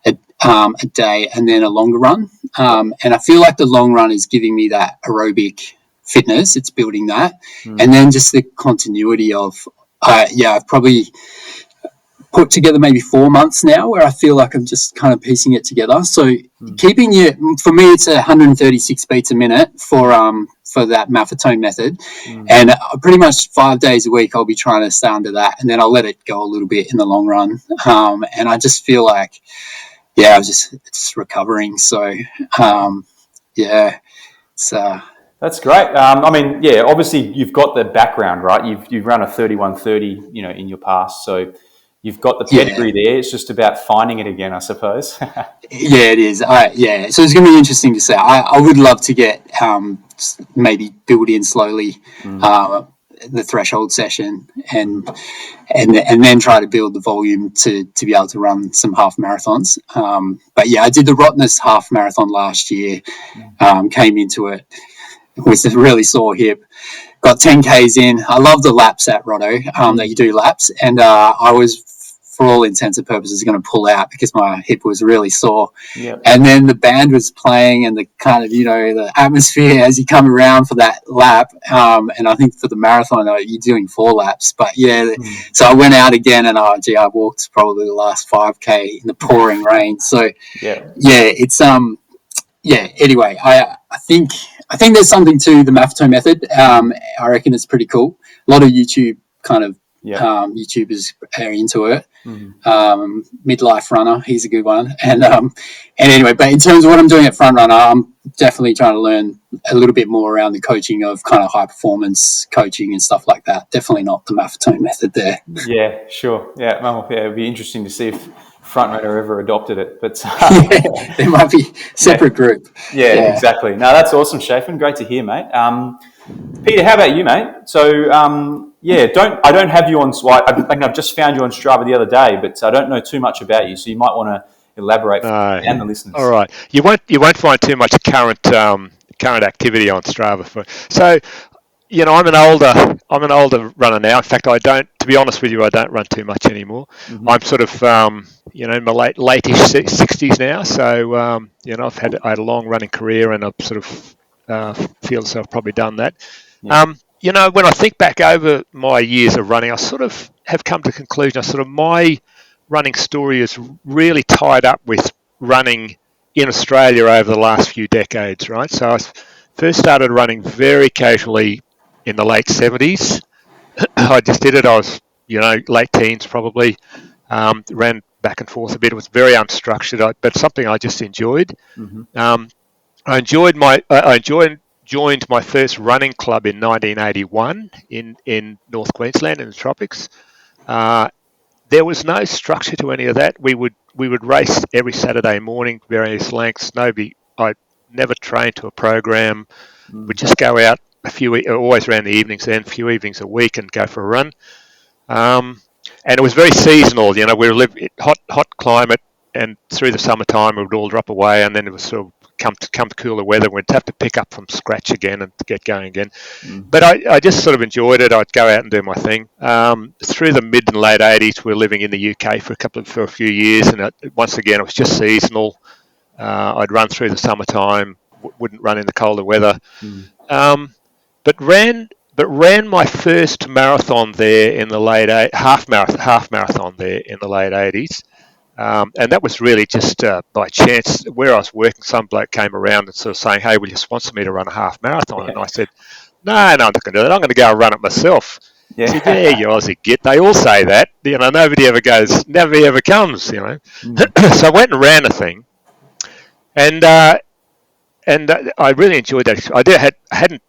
a day, and then a longer run. And I feel like the long run is giving me that aerobic fitness. It's building that. And then just the continuity of, I've probably put together maybe 4 months now where I feel like I'm just kind of piecing it together. So for me, it's 136 beats a minute for that Maffetone method. And pretty much 5 days a week, I'll be trying to stay under that, and then I'll let it go a little bit in the long run. And I just feel like, it's recovering. So,
that's great. Obviously you've got the background, right? You've run a 31:30, in your past, so you've got the pedigree there. It's just about finding it again, I suppose.
Yeah, it is. So it's going to be interesting to say. I would love to get maybe build in slowly the threshold session, and then try to build the volume to be able to run some half marathons. But I did the Rottnest half marathon last year. Came into it with a really sore hip. Got 10Ks in. I love the laps at Rotto, that you do laps, and I was for all intents and purposes, going to pull out because my hip was really sore.
Yep.
And then the band was playing, and the kind of, the atmosphere as you come around for that lap. And I think for the marathon, you're doing 4 laps. But so I went out again, and I walked probably the last 5K in the pouring rain. So it's Anyway, I think there's something to the Maffetone method. I reckon it's pretty cool. A lot of YouTube kind of YouTubers are into it. Midlife Runner, he's a good one. And anyway, but in terms of what I'm doing at Front Runner, I'm definitely trying to learn a little bit more around the coaching of kind of high performance coaching and stuff like that. Definitely not the Maffetone method there.
Yeah, sure. Yeah, well, it'd be interesting to see if Front Runner ever adopted it, but
there might be separate group.
Yeah, exactly. No, that's awesome, Shaphan. Great to hear, mate. Peter, how about you, mate? So, I don't have you on. I've just found you on Strava the other day, but I don't know too much about you, so you might want to elaborate and the listeners.
All right, you won't find too much current activity on Strava. So, I'm an older runner now. In fact, to be honest with you, I don't run too much anymore. I'm sort of, in my late-ish 60s now. So, I had a long running career, and I've sort of feel as though I've probably done that. Yeah. When I think back over my years of running, I sort of have come to the conclusion, my running story is really tied up with running in Australia over the last few decades, right? So I first started running very casually in the late 70s. I just did it. I was, late teens probably. Ran back and forth a bit. It was very unstructured, but something I just enjoyed. I joined my first running club in 1981 in North Queensland in the tropics. There was no structure to any of that. We would race every Saturday morning, various lengths. I never trained to a program. We'd just go out always around the evenings then, a few evenings a week, and go for a run. And it was very seasonal. We lived in hot climate, and through the summertime it would all drop away, and then it was sort of come to cooler weather, we'd have to pick up from scratch again and get going again. But I just sort of enjoyed it. I'd go out and do my thing. Through the mid and late 80s, we were living in the UK for a few years, and once again, it was just seasonal. I'd run through the summertime, wouldn't run in the colder weather. But ran my first marathon there in the late half marathon there in the late 80s. And that was really just by chance. Where I was working, some bloke came around and sort of saying, "Hey, will you sponsor me to run a half marathon?" And I said, No, I'm not going to do that. I'm going to go and run it myself. Yeah. He said, "Yeah, you Aussie git." They all say that. Nobody ever comes. So I went and ran a thing, and I really enjoyed that. I hadn't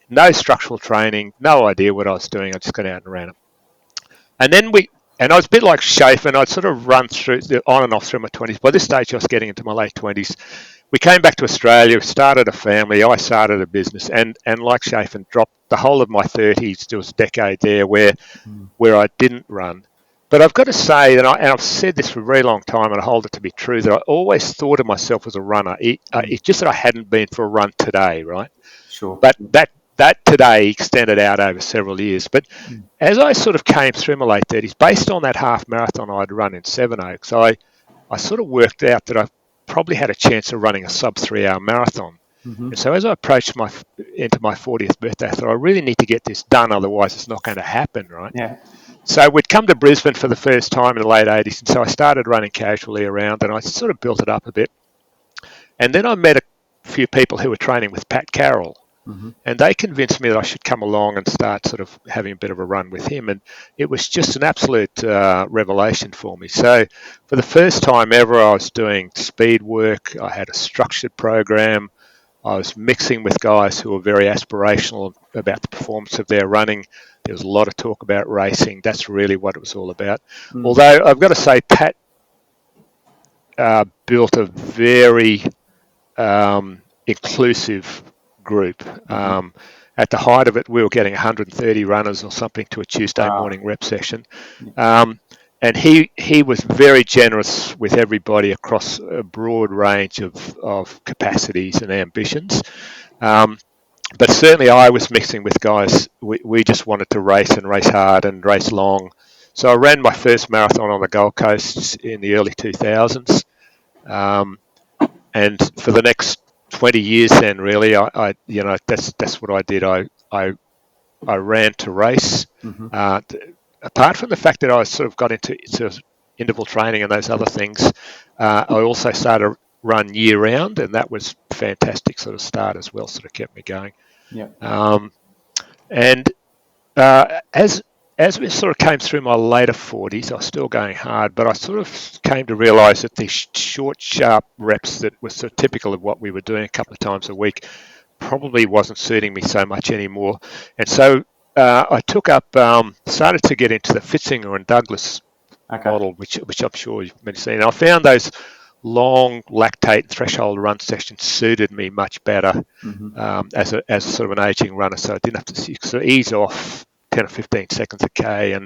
no structural training, no idea what I was doing. I just got out and ran it. And then I was a bit like Shaphan. I'd sort of run through on and off through my 20s. By this stage, I was getting into my late 20s. We came back to Australia, started a family. I started a business, and like Shaphan, dropped the whole of my 30s. There was a decade there where I didn't run. But I've got to say, and I've said this for a very long time, and I hold it to be true, that I always thought of myself as a runner. It's just that I hadn't been for a run today, right?
Sure.
But that today extended out over several years. But as I sort of came through my late 30s, based on that half marathon I'd run in Sevenoaks, I sort of worked out that I probably had a chance of running a sub 3 hour marathon. And so as I approached into my 40th birthday, I thought, I really need to get this done, otherwise it's not going to happen, right?
Yeah.
So we'd come to Brisbane for the first time in the late 80s, and so I started running casually around, and I sort of built it up a bit. And then I met a few people who were training with Pat Carroll, and they convinced me that I should come along and start sort of having a bit of a run with him, and it was just an absolute revelation for me. So for the first time ever, I was doing speed work. I had a structured program. I was mixing with guys who were very aspirational about the performance of their running. There was a lot of talk about racing. That's really what it was all about. Although I've got to say, Pat built a very inclusive group. At the height of it, we were getting 130 runners or something to a Tuesday morning rep session. And he was very generous with everybody across a broad range of capacities and ambitions. But certainly I was mixing with guys, we just wanted to race and race hard and race long. So I ran my first marathon on the Gold Coast in the early 2000s. And for the next 20 years then, really, I that's what I did. I ran to race. Apart from the fact that I sort of got into interval training and those other things, I also started to run year round, and that was fantastic sort of start as well. Sort of kept me going.
Yeah.
And as we sort of came through my later 40s, I was still going hard, but I sort of came to realise that these short, sharp reps that were sort of typical of what we were doing a couple of times a week probably wasn't suiting me so much anymore. And so I took up, started to get into the Fitzinger and Douglas model, which I'm sure you've been seeing. I found those long lactate threshold run sessions suited me much better as sort of an aging runner, so I didn't have to sort of ease off 10 or 15 seconds a K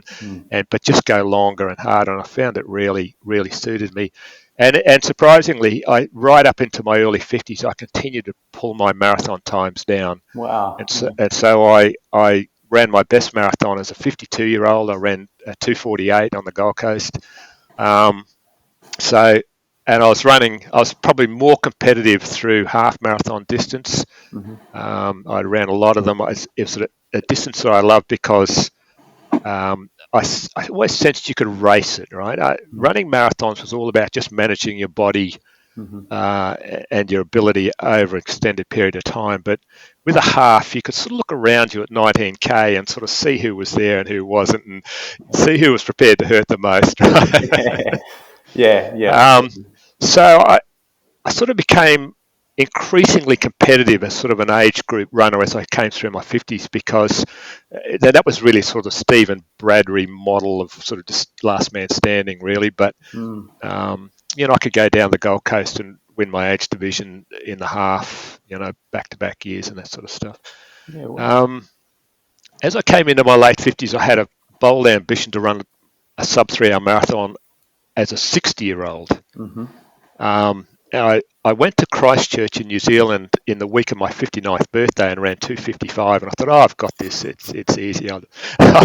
but just go longer and harder, and I found it really, really suited me. And surprisingly, right up into my early 50s, I continued to pull my marathon times down.
Wow.
And so I ran my best marathon as a 52-year-old. I ran 2:48 on the Gold Coast. And I was probably more competitive through half marathon distance. I ran a lot of them. It was a distance that I loved because I always sensed you could race it, right? Running marathons was all about just managing your body and your ability over an extended period of time. But with a half, you could sort of look around you at 19K and sort of see who was there and who wasn't, and see who was prepared to hurt the most. Right?
Yeah.
So I sort of became increasingly competitive as sort of an age group runner as I came through my 50s, because that was really sort of Stephen Bradbury model of sort of just last man standing, really. But I could go down the Gold Coast and win my age division in the half, back-to-back years and that sort of stuff.
Yeah, wow.
As I came into my late 50s, I had a bold ambition to run a sub 3-hour marathon as a 60-year-old. I went to Christchurch in New Zealand in the week of my 59th birthday and ran 2:55, and I thought, I've got this. It's easy. I'll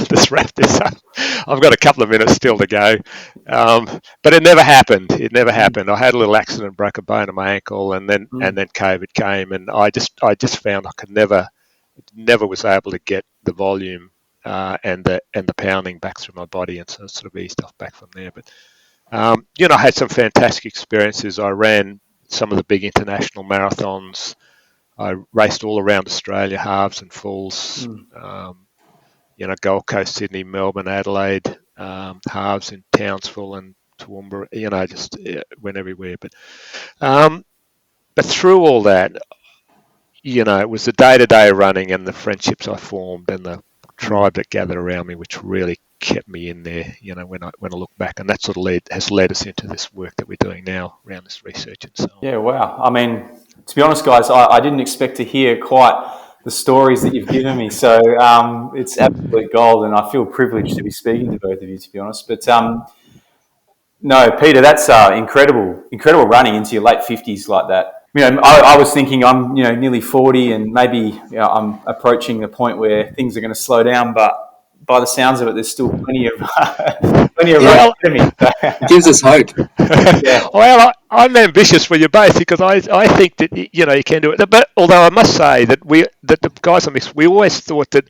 just wrap this up. I've got a couple of minutes still to go. But it never happened. I had a little accident, broke a bone in my ankle, and then COVID came, and I just found I could never was able to get the volume and the pounding back through my body, and so sort of eased off back from there. But I had some fantastic experiences. I ran some of the big international marathons. I raced all around Australia, halves and fulls. Gold Coast, Sydney, Melbourne, Adelaide, halves in Townsville and Toowoomba. Just went everywhere. But through all that, it was the day-to-day running and the friendships I formed and the tribe that gathered around me, which really kept me in there, when I look back, and that sort of has led us into this work that we're doing now around this research and so on.
Yeah, wow. I mean, to be honest, guys, I didn't expect to hear quite the stories that you've given me. So it's absolute gold, and I feel privileged to be speaking to both of you, to be honest. But no, Peter, that's incredible running into your late 50s like that. I was thinking I'm, nearly 40, and maybe I'm approaching the point where things are going to slow down, but by the sounds of it, there's still plenty of running ahead of me.
It gives us hope.
Yeah.
Well, I'm ambitious for you both, because I think that you can do it. But although I must say that the guys on this, we always thought that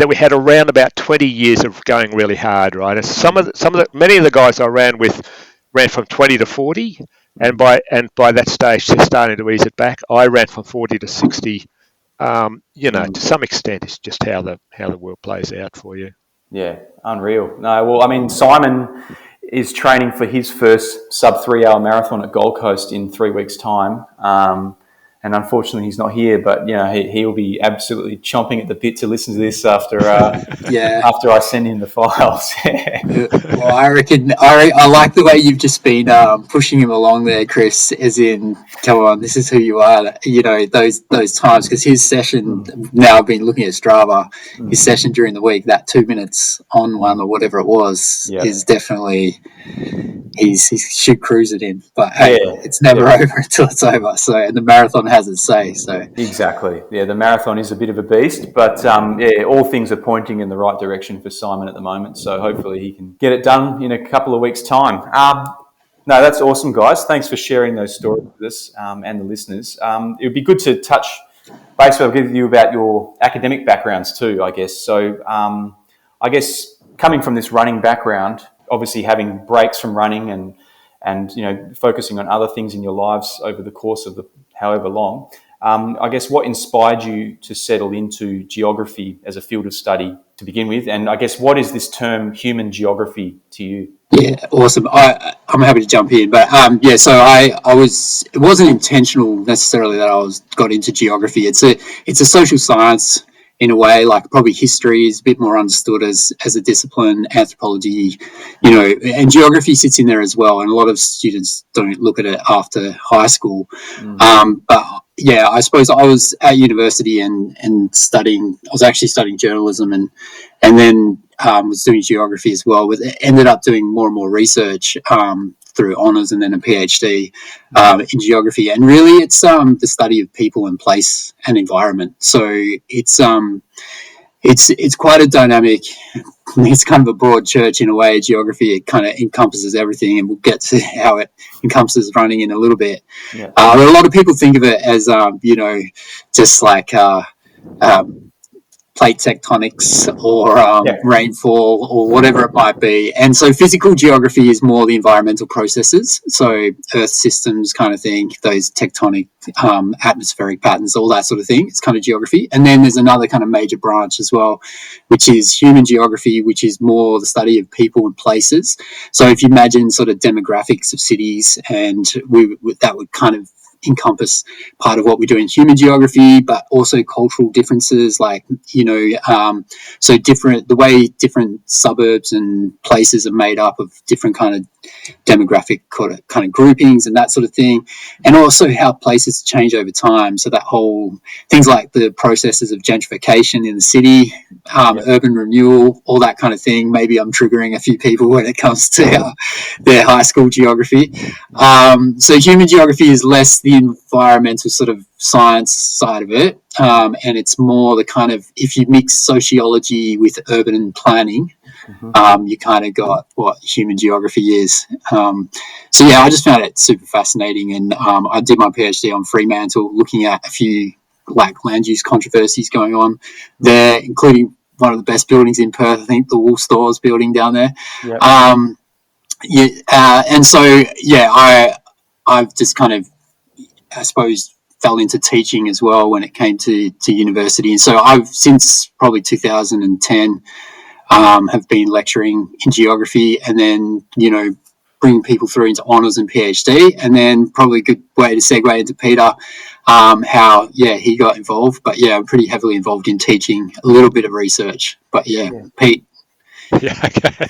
we had around about 20 years of going really hard, right? And many of the guys I ran with ran from 20 to 40, and by that stage they're starting to ease it back. I ran from 40 to 60. To some extent, it's just how the world plays out for you.
Yeah, unreal. No, well, I mean, Simon is training for his first sub 3-hour marathon at Gold Coast in 3 weeks' time. And unfortunately, he's not here, but he'll be absolutely chomping at the bit to listen to this after after I send him the files.
Well, I reckon I like the way you've just been pushing him along there, Chris. As in, come on, this is who you are. Those times, because his session now I've been looking at Strava. His session during the week, that 2 minutes on one or whatever it was, is definitely. He should cruise it in, but hey, it's never over until it's over. So, and the marathon has its say. So
exactly, yeah, the marathon is a bit of a beast, but all things are pointing in the right direction for Simon at the moment. So hopefully he can get it done in a couple of weeks' time. No, that's awesome, guys. Thanks for sharing those stories with us and the listeners. It would be good to touch base with you about your academic backgrounds too, I guess. So I guess coming from this running background, obviously having breaks from running and focusing on other things in your lives over the course of the however long, I guess what inspired you to settle into geography as a field of study to begin with? And I guess what is this term human geography to you?
yeah, awesome. I'm happy to jump in, but so it wasn't intentional necessarily that got into geography. It's a social science in a way, like probably history is a bit more understood as a discipline, anthropology, and geography sits in there as well. And a lot of students don't look at it after high school. But yeah, I suppose I was at university and studying. I was actually studying journalism and then was doing geography as well. Ended up doing more and more research through honours and then a PhD in geography. And really, it's the study of people and place and environment. So it's quite a dynamic. It's kind of a broad church in a way. Geography, it kind of encompasses everything, and we'll get to how it encompasses running in a little bit.
Yeah.
But a lot of people think of it as just like plate tectonics or rainfall or whatever it might be. And so physical geography is more the environmental processes, so earth systems kind of thing, those tectonic atmospheric patterns, all that sort of thing. It's kind of geography. And then there's another kind of major branch as well, which is human geography, which is more the study of people and places. So if you imagine sort of demographics of cities, and that would kind of encompass part of what we do in human geography, but also cultural differences, like so different, the way different suburbs and places are made up of different kind of demographic kind of groupings and that sort of thing, and also how places change over time. So that whole things like the processes of gentrification in the city, urban renewal, all that kind of thing. Maybe I'm triggering a few people when it comes to their high school geography. So human geography is less the environmental sort of science side of it, and it's more the kind of, if you mix sociology with urban planning, you kind of got what human geography is. So yeah, I just found it super fascinating, and I did my PhD on Fremantle, looking at a few like land use controversies going on there, including one of the best buildings in Perth, I think the Wool Stores building down there.
Yep.
And so I've just kind of, I suppose, fell into teaching as well when it came to university. And so I've, since probably 2010, have been lecturing in geography, and then, bring people through into honours and PhD. And then probably a good way to segue into Peter, how, he got involved. But I'm pretty heavily involved in teaching, a little bit of research. But Pete.
Yeah, okay.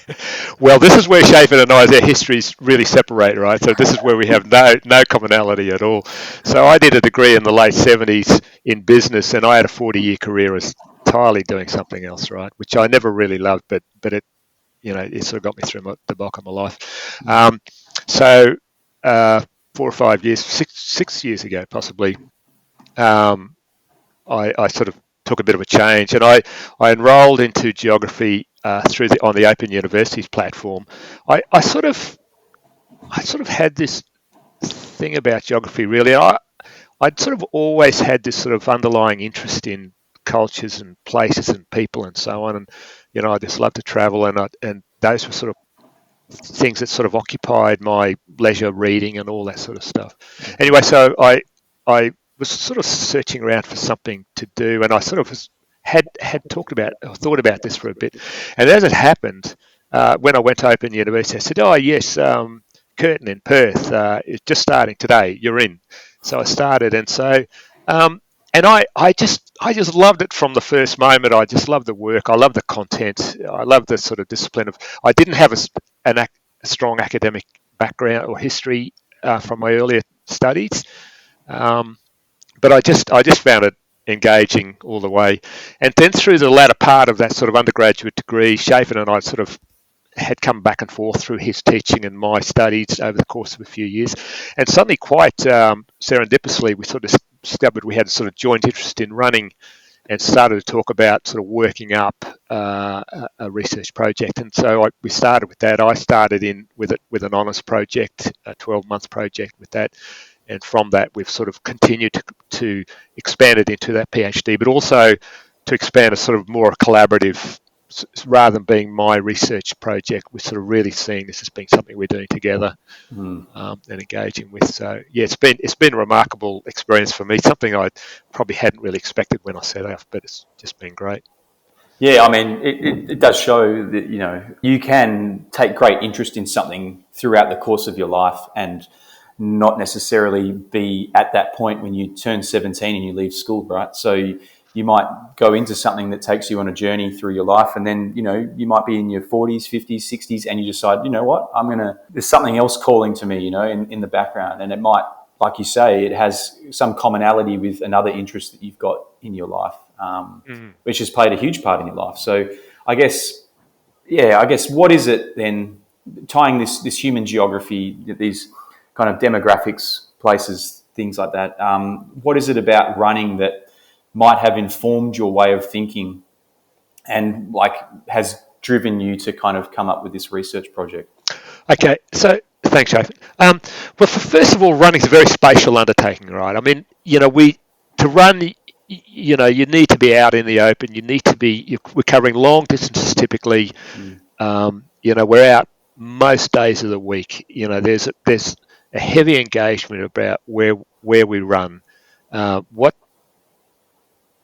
Well, this is where Shaphan and I's histories really separate, right? So this is where we have no commonality at all. So I did a degree in the late 70s in business, and I had a 40-year career as entirely doing something else, right? Which I never really loved, but it, it sort of got me through the bulk of my life. So 4 or 5 years, six years ago, possibly, I sort of took a bit of a change, and I enrolled into geography on the Open Universities platform. I sort of had this thing about geography, really. I'd sort of always had this sort of underlying interest in cultures and places and people and so on, and I just love to travel, and those were sort of things that sort of occupied my leisure reading and all that sort of stuff. Anyway, so I was sort of searching around for something to do, and I sort of had thought about this for a bit. And as it happened, when I went to Open University, I said, "Oh yes, Curtin in Perth is just starting today. You're in." So I started, and so and I just loved it from the first moment. I just loved the work. I loved the content. I loved the sort of discipline of. I didn't have a strong academic background or history from my earlier studies. But I just found it engaging all the way. And then through the latter part of that sort of undergraduate degree, Shaphan and I sort of had come back and forth through his teaching and my studies over the course of a few years. And suddenly, quite serendipitously, we sort of discovered we had a sort of joint interest in running, and started to talk about sort of working up a research project. And so we started with that. I started in with an honours project, a 12-month project with that. And from that, we've sort of continued to expand it into that PhD, but also to expand a sort of more collaborative, rather than being my research project, we're sort of really seeing this as being something we're doing together and engaging with. So yeah, it's been a remarkable experience for me, something I probably hadn't really expected when I set off, but it's just been great.
Yeah, I mean, it does show that, you know, you can take great interest in something throughout the course of your life and not necessarily be at that point when you turn 17 and you leave school, right? So you might go into something that takes you on a journey through your life, and then, you know, you might be in your 40s, 50s, 60s, and you decide, you know what, there's something else calling to me, you know, in the background. And it might, like you say, it has some commonality with another interest that you've got in your life, which has played a huge part in your life. So I guess what is it then, tying this human geography, these kind of demographics, places, things like that, what is it about running that might have informed your way of thinking and like has driven you to kind of come up with this research project?
Okay, so thanks, Shaphan. Well, first of all, running is a very spatial undertaking, right? I mean, you know, to run, you know, you need to be out in the open. You need to be. We're covering long distances typically. You know, we're out most days of the week. You know, there's a heavy engagement about where we run,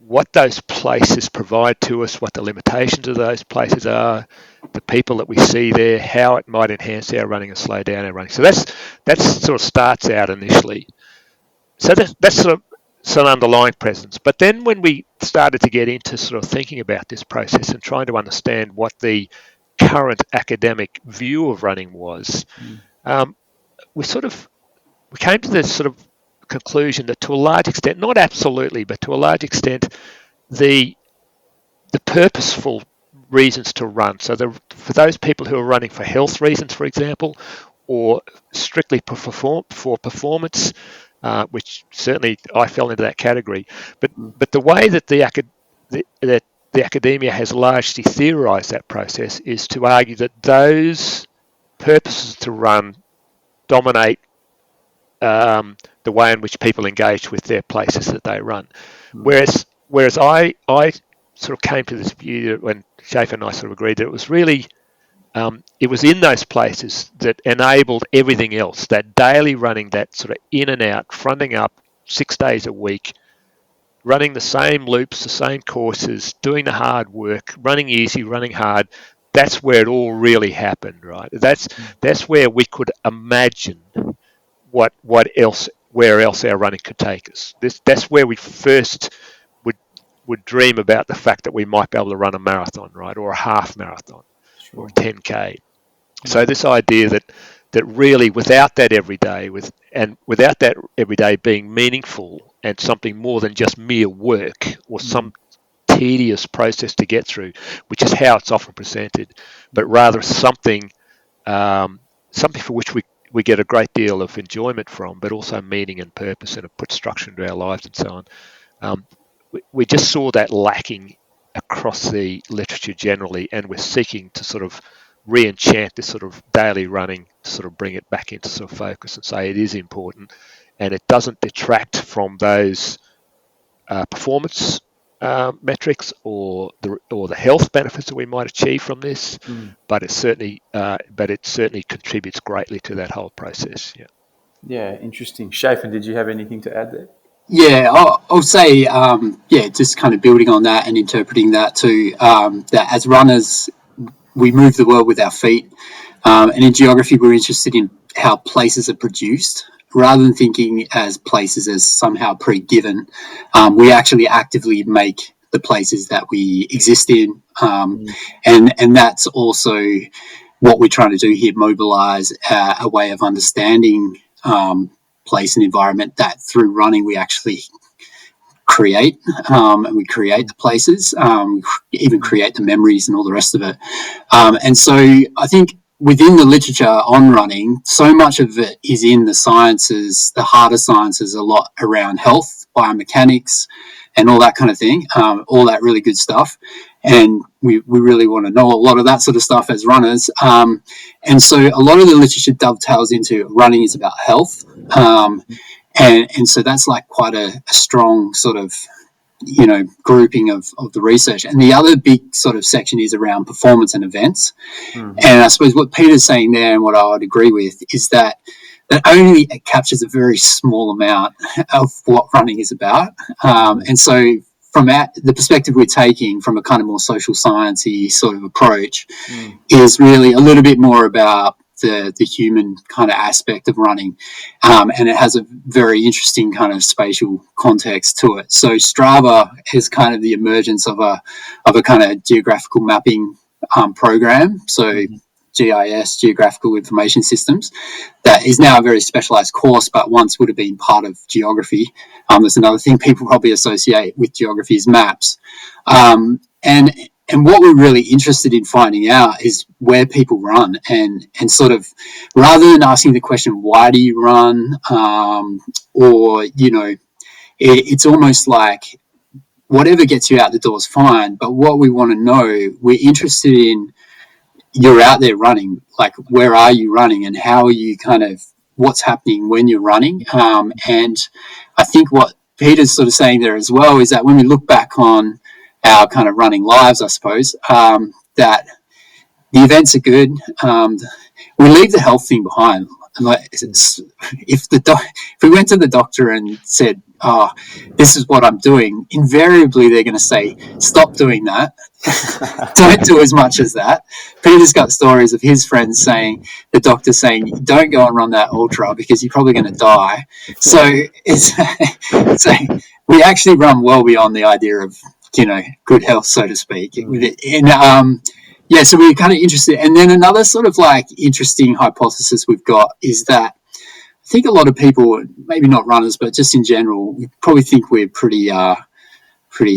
what those places provide to us, what the limitations of those places are, the people that we see there, how it might enhance our running and slow down our running. So that sort of starts out initially. So that's sort of some underlying presence. But then when we started to get into sort of thinking about this process and trying to understand what the current academic view of running was, we came to this sort of conclusion that, to a large extent, not absolutely, but to a large extent, the purposeful reasons to run. So for those people who are running for health reasons, for example, or strictly for performance, which certainly I fell into that category. But the way that the academia has largely theorised that process is to argue that those purposes to run dominate the way in which people engage with their places that they run. Whereas I sort of came to this view when Shaphan and I sort of agreed that it was really, it was in those places that enabled everything else, that daily running, that sort of in and out, fronting up 6 days a week, running the same loops, the same courses, doing the hard work, running easy, running hard. That's where it all really happened, right? That's where we could imagine where else our running could take us. That's where we first would dream about the fact that we might be able to run a marathon, right, or a half marathon, or a 10K. So this idea that really without that every day, without that every day being meaningful and something more than just mere work or some tedious process to get through, which is how it's often presented, but rather something for which we get a great deal of enjoyment from, but also meaning and purpose, and have put structure into our lives and so on. We just saw that lacking across the literature generally, and we're seeking to sort of re-enchant this sort of daily running, to sort of bring it back into sort of focus and say it is important, and it doesn't detract from those performance metrics or the health benefits that we might achieve from this, but it certainly contributes greatly to that whole process.
Yeah, interesting. Shaphan, did you have anything to add there?
Yeah, I'll say, just kind of building on that and interpreting that too, that as runners, we move the world with our feet. And in geography, we're interested in how places are produced. Rather than thinking as places as somehow pre-given, we actually actively make the places that we exist in. And that's also what we're trying to do here, mobilise a way of understanding place and environment that through running we actually create, and we create the places, even create the memories and all the rest of it. And so I think within the literature on running, so much of it is in the sciences, the harder sciences, a lot around health, biomechanics, and all that kind of thing, all that really good stuff. And we really want to know a lot of that sort of stuff as runners. And so a lot of the literature dovetails into running is about health. And so that's like quite a strong sort of, grouping of the research. And the other big sort of section is around performance and events. And I suppose what Peter's saying there, and what I would agree with, is that only captures a very small amount of what running is about. And so from the perspective we're taking from a kind of more social sciencey sort of approach is really a little bit more about the human kind of aspect of running, and it has a very interesting kind of spatial context to it. So Strava is kind of the emergence of a kind of geographical mapping program. So GIS, Geographical Information Systems, that is now a very specialised course, but once would have been part of geography. That's another thing people probably associate with geography is maps. And what we're really interested in finding out is where people run, and sort of, rather than asking the question, why do you run? It's almost like whatever gets you out the door is fine. But what we want to know, we're interested in, you're out there running, like where are you running, and how are you kind of, what's happening when you're running? And I think what Peter's sort of saying there as well is that when we look back on our kind of running lives, I suppose, that the events are good. We leave the health thing behind. Like, if we went to the doctor and said, "Oh, this is what I'm doing," invariably they're going to say, "Stop doing that. Don't do as much as that." Peter's got stories of his friends saying, the doctor saying, "Don't go and run that ultra because you're probably going to die." So we actually run well beyond the idea of, good health, so to speak. And so we're kind of interested. And then another sort of like interesting hypothesis we've got is that I think a lot of people, maybe not runners, but just in general, we probably think we're pretty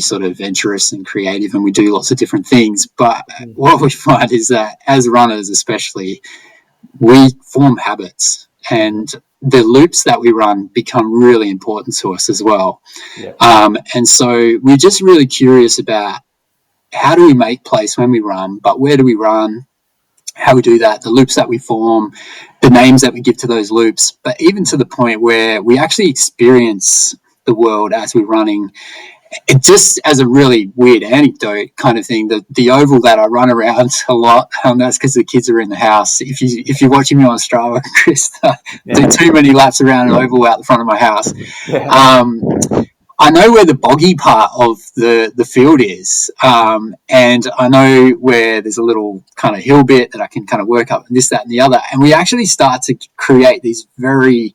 sort of adventurous and creative, and we do lots of different things. But what we find is that as runners, especially, we form habits, and the loops that we run become really important to us as well. And so we're just really curious about, how do we make place when we run, but where do we run, how we do that, the loops that we form, the names that we give to those loops, but even to the point where we actually experience the world as we're running. It just, as a really weird anecdote kind of thing, the oval that I run around a lot, that's because the kids are in the house. If you're watching me on Strava, Chris, do too many laps around an oval out the front of my house. I know where the boggy part of the field is, and I know where there's a little kind of hill bit that I can kind of work up, and this, that, and the other. And we actually start to create these very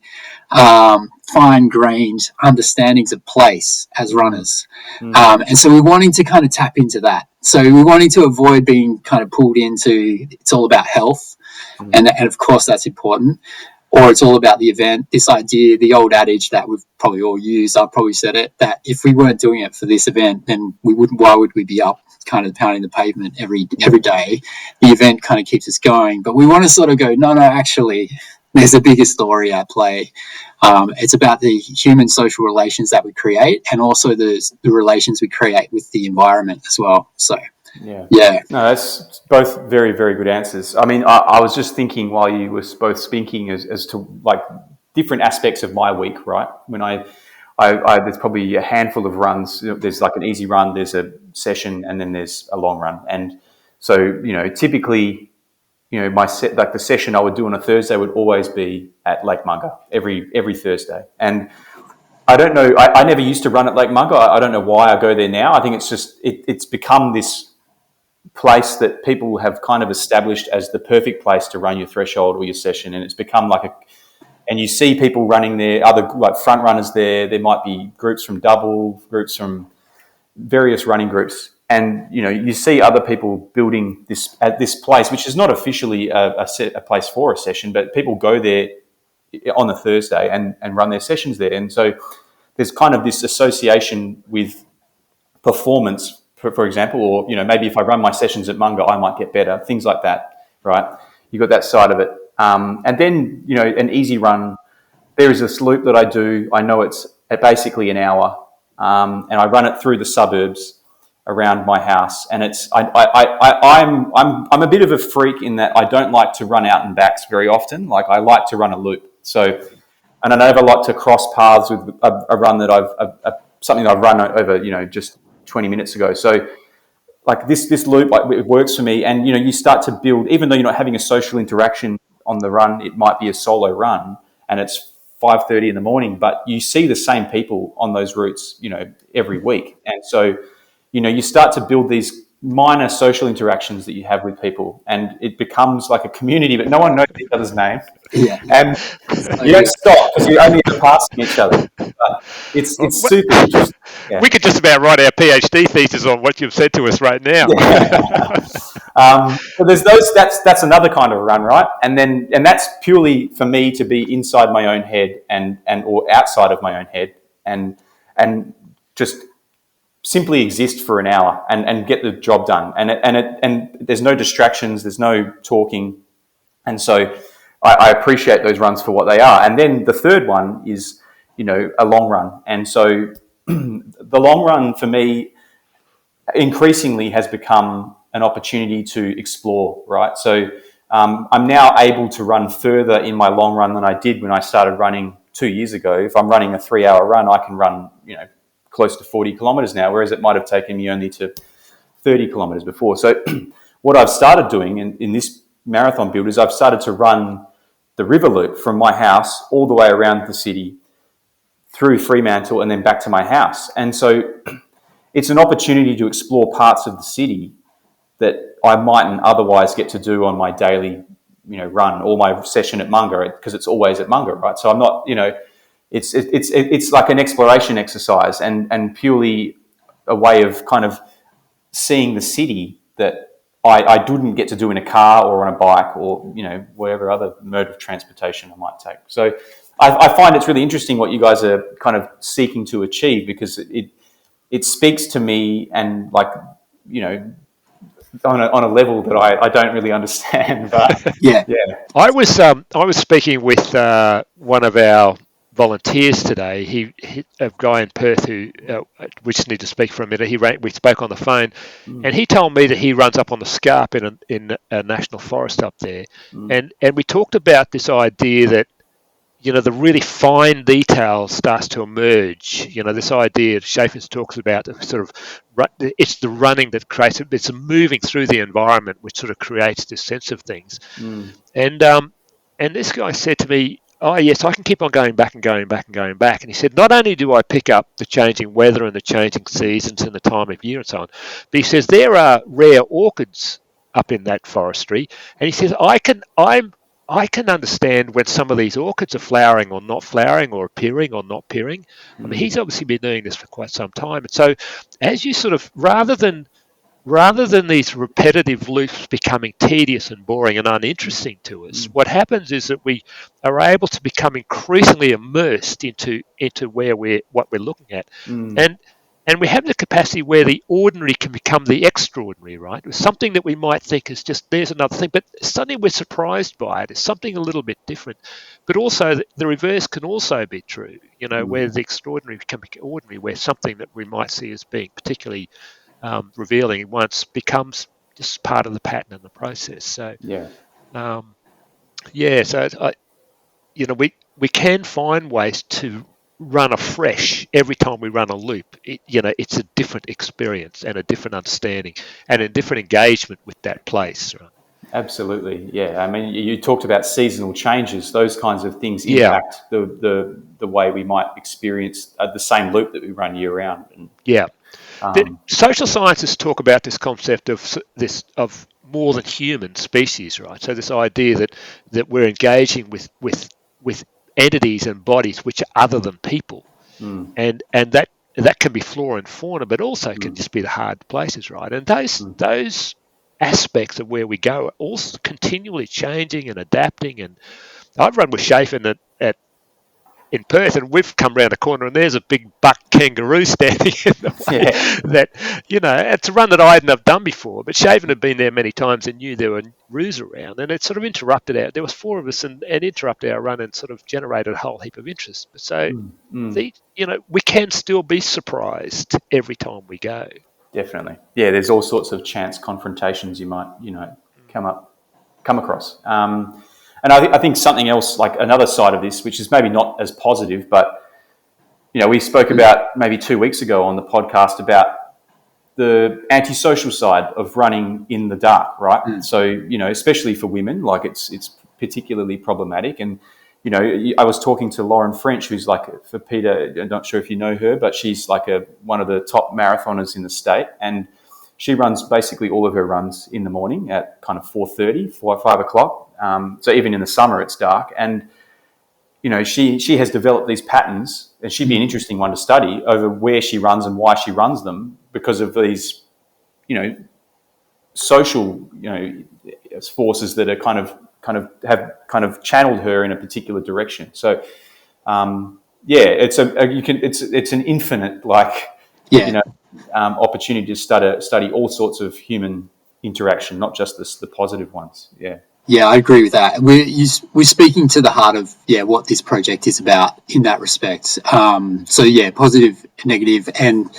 fine-grained understandings of place as runners. And so we're wanting to kind of tap into that. So we're wanting to avoid being kind of pulled into, it's all about health, and of course that's important, or it's all about the event. This idea, the old adage that we've probably all used, I've probably said it, that if we weren't doing it for this event, then why would we be up kind of pounding the pavement every day? The event kind of keeps us going. But we want to sort of go, no, actually, there's a bigger story at play. It's about the human social relations that we create, and also the relations we create with the environment as well. So, yeah.
No, that's both very, very good answers. I mean, I was just thinking while you were both speaking as to like different aspects of my week, right? When I there's probably a handful of runs. There's like an easy run, there's a session, and then there's a long run. And so, typically, the session I would do on a Thursday would always be at Lake Munga every Thursday. And I don't know, I never used to run at Lake Munga. I don't know why I go there now. I think it's just, it's become this place that people have kind of established as the perfect place to run your threshold or your session. And it's become like and you see people running there, other like front runners there. There might be groups from double, groups from various running groups. And, you see other people building this at this place, which is not officially a place for a session, but people go there on a Thursday and run their sessions there. And so there's kind of this association with performance, for example, or, maybe if I run my sessions at Munga, I might get better, things like that, right? you got that side of it. And then, an easy run. There is this loop that I do. I know it's basically an hour, and I run it through the suburbs around my house. And I'm a bit of a freak in that I don't like to run out and backs very often. Like, I like to run a loop. So, and I never like to cross paths with a run that something that I've run over, just 20 minutes ago. So, like this loop, it works for me. And, you start to build, even though you're not having a social interaction on the run, it might be a solo run and it's 5:30 in the morning, but you see the same people on those routes, every week. And so, you start to build these minor social interactions that you have with people, and it becomes like a community, but no one knows each other's name.
Yeah.
And you don't stop because you're only passing each other. But it's super interesting. Yeah.
We could just about write our PhD thesis on what you've said to us right now.
But there's those. That's another kind of run, right? And that's purely for me to be inside my own head and or outside of my own head, and just simply exist for an hour and get the job done. And there's no distractions. There's no talking, and so I appreciate those runs for what they are. And then the third one is a long run, and so the long run for me increasingly has become an opportunity to explore, right? So I'm now able to run further in my long run than I did when I started running 2 years ago. If I'm running a 3-hour run, I can run, close to 40 kilometers now, whereas it might have taken me only to 30 kilometers before. So what I've started doing in this marathon build is I've started to run the river loop from my house all the way around the city through Fremantle and then back to my house. And so it's an opportunity to explore parts of the city that I mightn't otherwise get to do on my daily, run or my session at Munga, because it's always at Munga, right? So I'm not, it's like an exploration exercise and purely a way of kind of seeing the city that I didn't get to do in a car or on a bike or, whatever other mode of transportation I might take. So I find it's really interesting what you guys are kind of seeking to achieve, because it speaks to me and on a level that I don't really understand. But
yeah.
I was speaking with one of our volunteers today. He a guy in Perth who we just need to speak for a minute. We spoke on the phone, and he told me that he runs up on the Scarp in a national forest up there, and we talked about this idea that the really fine detail starts to emerge. This idea Shaphan talks about, sort of, it's the running that creates it. It's the moving through the environment which sort of creates this sense of things. And this guy said to me, "Oh yes, I can keep on going back and going back and going back." And he said, "Not only do I pick up the changing weather and the changing seasons and the time of year and so on, but he says there are rare orchids up in that forestry, and he says I can understand when some of these orchids are flowering or not flowering, or appearing or not appearing." I mean, he's obviously been doing this for quite some time. And so as you sort of, rather than these repetitive loops becoming tedious and boring and uninteresting to us, what happens is that we are able to become increasingly immersed into what we're looking at. And we have the capacity where the ordinary can become the extraordinary, right? It's something that we might think is just, there's another thing, but suddenly we're surprised by it. It's something a little bit different. But also the reverse can also be true, where the extraordinary can be ordinary, where something that we might see as being particularly revealing once becomes just part of the pattern and the process. So, we can find ways to run afresh every time we run a loop. It's a different experience and a different understanding and a different engagement with that place, right?
Absolutely, yeah. I mean, you talked about seasonal changes; those kinds of things impact the way we might experience the same loop that we run year round.
The social scientists talk about this concept of more than human species, right? So this idea that we're engaging with entities and bodies which are other than people, and that can be flora and fauna, but also can just be the hard places, right? And those aspects of where we go are also continually changing and adapting. And I've run with Shaphan at in Perth, and we've come round the corner and there's a big buck kangaroo standing in the way.
Yeah.
That, it's a run that I hadn't have done before, but Shaphan had been there many times and knew there were roos around, and it sort of interrupted there was 4 of us and interrupted our run and sort of generated a whole heap of interest. So we can still be surprised every time we go.
Definitely. Yeah, there's all sorts of chance confrontations you might, come across. And I think something else, like another side of this, which is maybe not as positive, but, we spoke about maybe 2 weeks ago on the podcast about the antisocial side of running in the dark, right? So, especially for women, like it's particularly problematic. And, I was talking to Lauren French, who's like, for Peter, I'm not sure if you know her, but she's like one of the top marathoners in the state. And she runs basically all of her runs in the morning at kind of 4:30, 5 o'clock. So even in the summer, it's dark. And, she has developed these patterns, and she'd be an interesting one to study over where she runs and why she runs them, because of these, social, forces that are kind of channeled her in a particular direction. So, it's an infinite, opportunity to study all sorts of human interaction, not just the positive ones.
Yeah, I agree with that. We're speaking to the heart of what this project is about in that respect. Positive, negative, and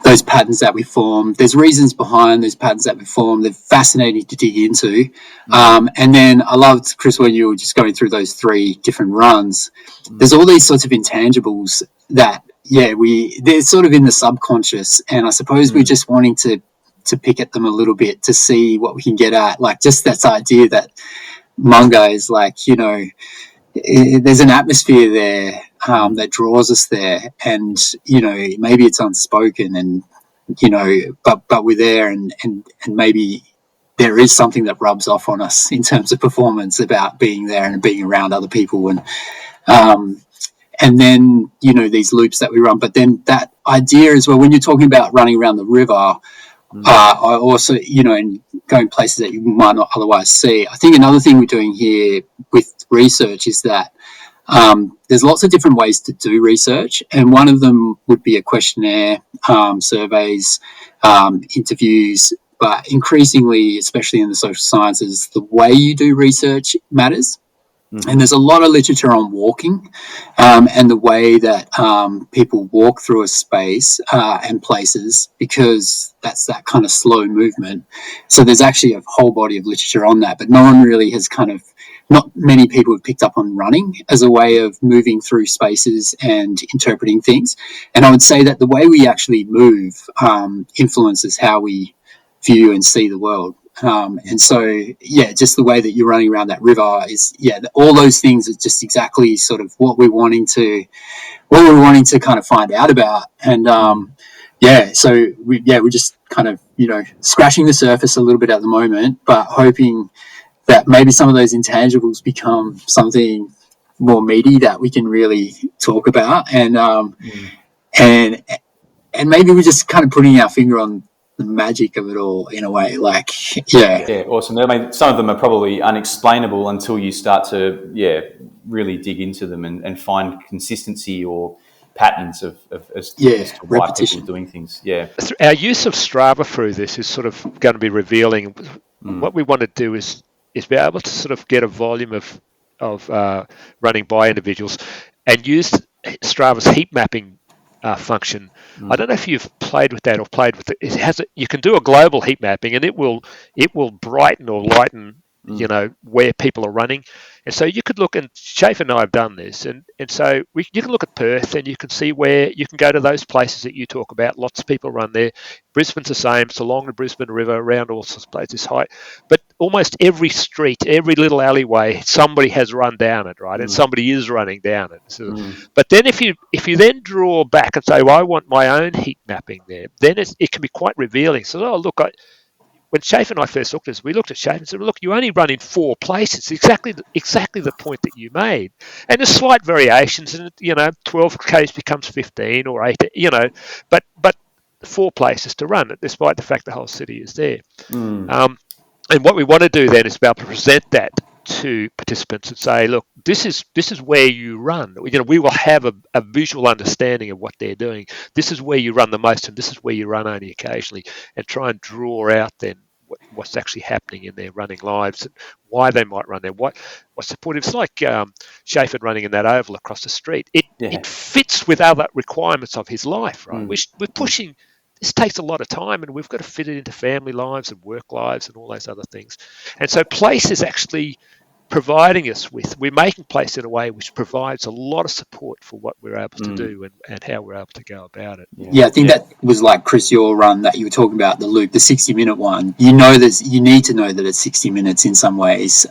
those patterns that we form. There's reasons behind those patterns that we form. They're fascinating to dig into. And then I loved, Chris, when you were just going through those 3 different runs. There's all these sorts of intangibles that they're sort of in the subconscious, and I suppose we're just wanting to pick at them a little bit to see what we can get at. Like just that idea that Mungo is like, there's an atmosphere there that draws us there, and maybe it's unspoken, and but we're there, and maybe there is something that rubs off on us in terms of performance about being there and being around other people, and then these loops that we run. But then that idea as well, when you're talking about running around the river, I also, and going places that you might not otherwise see. I think another thing we're doing here with research is that there's lots of different ways to do research, and one of them would be a questionnaire, surveys, interviews, but increasingly, especially in the social sciences, the way you do research matters. And there's a lot of literature on walking and the way that people walk through a space and places, because that's that kind of slow movement. So there's actually a whole body of literature on that, but no one really has not many people have picked up on running as a way of moving through spaces and interpreting things. And I would say that the way we actually move influences how we view and see the world. And so, just the way that you're running around that river is, all those things are just exactly sort of what we're wanting to kind of find out about. And, so we're just kind of, scratching the surface a little bit at the moment, but hoping that maybe some of those intangibles become something more meaty that we can really talk about. And maybe we're just kind of putting our finger on the magic of it all in a way,
awesome. I mean, some of them are probably unexplainable until you start to really dig into them and find consistency or patterns as to why people are doing things.
Our use of Strava through this is sort of going to be revealing. What we want to do is be able to sort of get a volume of running by individuals and use Strava's heat mapping function. I don't know if you've played with that or played with it. You can do a global heat mapping, and it will brighten or lighten where people are running. And so you could look, and Shaphan and I have done this, and so you can look at Perth and you can see where you can go to those places that you talk about. Lots of people run there. Brisbane's the same. It's along the Brisbane River, around all sorts of places high. But almost every street, every little alleyway, somebody has run down it, right? And somebody is running down it. So, but then if you then draw back and say, well, I want my own heat mapping there, then it can be quite revealing. So, look, when Shaphan and I first looked at this, we looked at Shaphan and said, look, you only run in 4 places, exactly the point that you made. And there's slight variations, and 12Ks becomes 15 or 8, but 4 places to run, despite the fact the whole city is there. And what we want to do then is be able to present that to participants and say, look, this is where you run. We will have a visual understanding of what they're doing. This is where you run the most, and this is where you run only occasionally, and try and draw out then what's actually happening in their running lives and why they might run there. What's supportive? It's like Shaphan running in that oval across the street. It fits with other requirements of his life, right? We're pushing. This takes a lot of time, and we've got to fit it into family lives and work lives and all those other things. And so place is actually providing us with, we're making place in a way which provides a lot of support for what we're able to do and how we're able to go about it.
Yeah, I think that was like, Chris, your run that you were talking about, the loop, the 60-minute one. You need to know that it's 60 minutes in some ways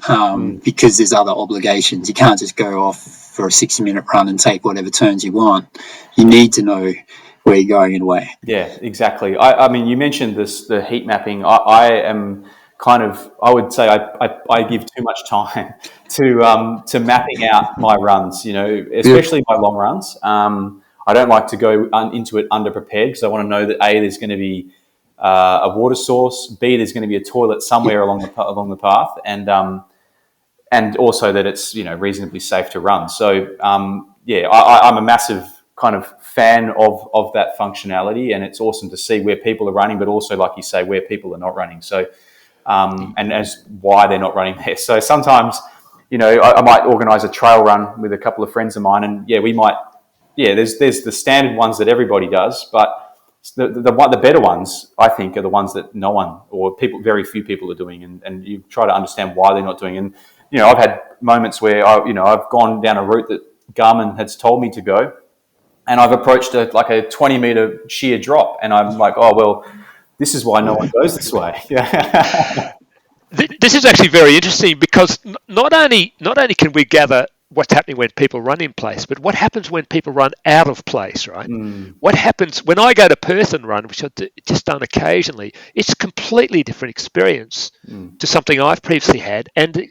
because there's other obligations. You can't just go off for a 60-minute run and take whatever turns you want. You need to know where you're going in a way.
Yeah, exactly. I mean, you mentioned the heat mapping. I am kind of, I would say I give too much time to mapping out my runs, especially my long runs. I don't like to go into it underprepared because I want to know that A, there's going to be a water source, B, there's going to be a toilet somewhere along the path, and also that it's reasonably safe to run. So I'm a massive kind of fan of that functionality, and it's awesome to see where people are running, but also, like you say, where people are not running. So and as why they're not running there. So sometimes I might organise a trail run with a couple of friends of mine, and we might. Yeah, there's the standard ones that everybody does, but the better ones, I think, are the ones that no one or very few people are doing, and you try to understand why they're not doing. And I've had moments where I've gone down a route that Garmin has told me to go, and I've approached a 20-meter sheer drop, and I'm like, oh well, this is why no one goes this way.
This is actually very interesting because not only can we gather what's happening when people run in place, but what happens when people run out of place, right? What happens when I go to Perth and run, which I've just done occasionally? It's a completely different experience to something I've previously had, and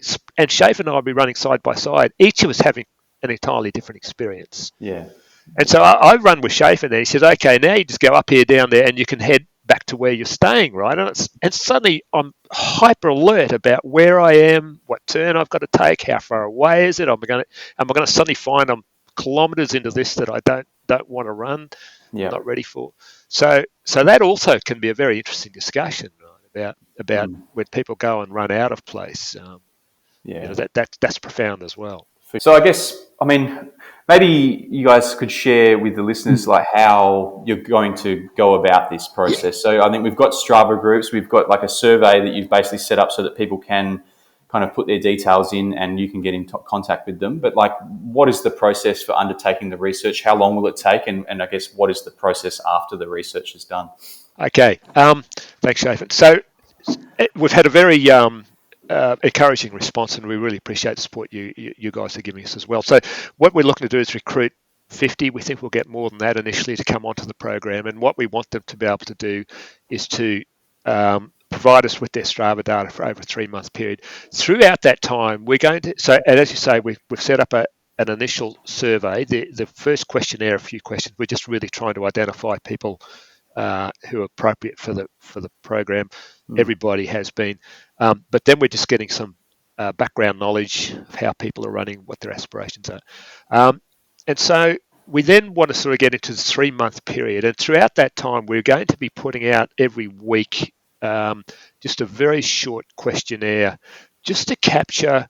Shaphan and I will be running side by side, each of us having an entirely different experience.
Yeah.
And so I run with Shaphan, and he says, okay, now you just go up here, down there, and you can head back to where you're staying, right? And suddenly I'm hyper alert about where I am, what turn I've got to take, how far away is it? Am I going to suddenly find I'm kilometres into this that I don't want to run, not ready for? So that also can be a very interesting discussion, right, about when people go and run out of place. That's profound as well.
So I guess, maybe you guys could share with the listeners how you're going to go about this process. So I think we've got Strava groups, we've got a survey that you've basically set up so that people can kind of put their details in and you can get in contact with them. But what is the process for undertaking the research? How long will it take? And I guess what is the process after the research is done?
Okay. Thanks, Shaphan. So we've had a very encouraging response, and we really appreciate the support you guys are giving us as well. So what we're looking to do is recruit 50. We think we'll get more than that initially to come onto the program, and what we want them to be able to do is to provide us with their Strava data for over a 3-month period. Throughout that time, we're going to, so and as you say, we've set up an initial survey. The first questionnaire, a few questions. We're just really trying to identify people who are appropriate for the program. Everybody has been, but then we're just getting some background knowledge of how people are running, what their aspirations are, and so we then want to sort of get into the 3-month period. And throughout that time, we're going to be putting out every week just a very short questionnaire, just to capture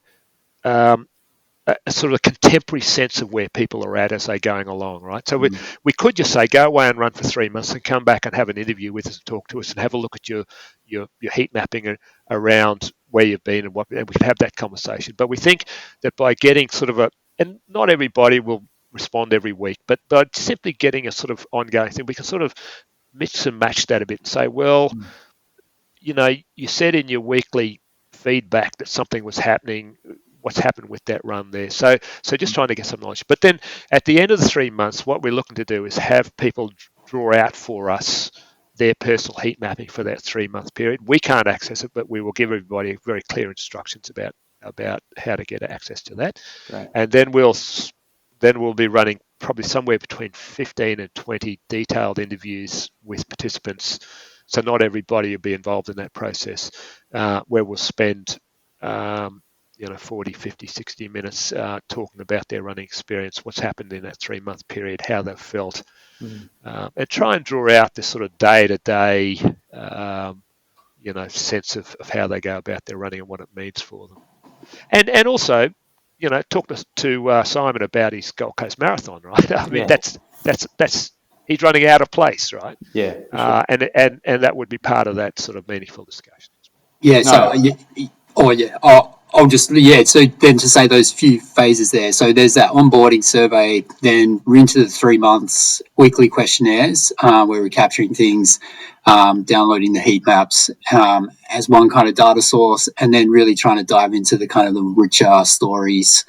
a sort of a contemporary sense of where people are at as they're going along, right? So we could just say, go away and run for 3 months and come back and have an interview with us and talk to us and have a look at your heat mapping around where you've been and we can have that conversation. But we think that by getting sort of and not everybody will respond every week, but by simply getting a sort of ongoing thing, we can sort of mix and match that a bit and say, well, you said in your weekly feedback that something was happening. What's happened with that run there? So just trying to get some knowledge. But then at the end of the 3 months, what we're looking to do is have people draw out for us their personal heat mapping for that 3-month period. We can't access it, but we will give everybody very clear instructions about how to get access to that.
Right.
And then we'll be running probably somewhere between 15 and 20 detailed interviews with participants. So not everybody will be involved in that process, where we'll spend 40, 50, 60 minutes talking about their running experience, what's happened in that 3-month period, how they've felt, and try and draw out this sort of day-to-day, sense of how they go about their running and what it means for them. And also, talk to Simon about his Gold Coast Marathon, right? I mean, that's he's running out of place, right?
Yeah. Sure.
And that would be part of that sort of meaningful discussion.
Yeah. So, I'll just, so then to say those few phases there. So there's that onboarding survey, then we're into the 3 months, weekly questionnaires, where we're capturing things, downloading the heat maps as one kind of data source, and then really trying to dive into the kind of the richer stories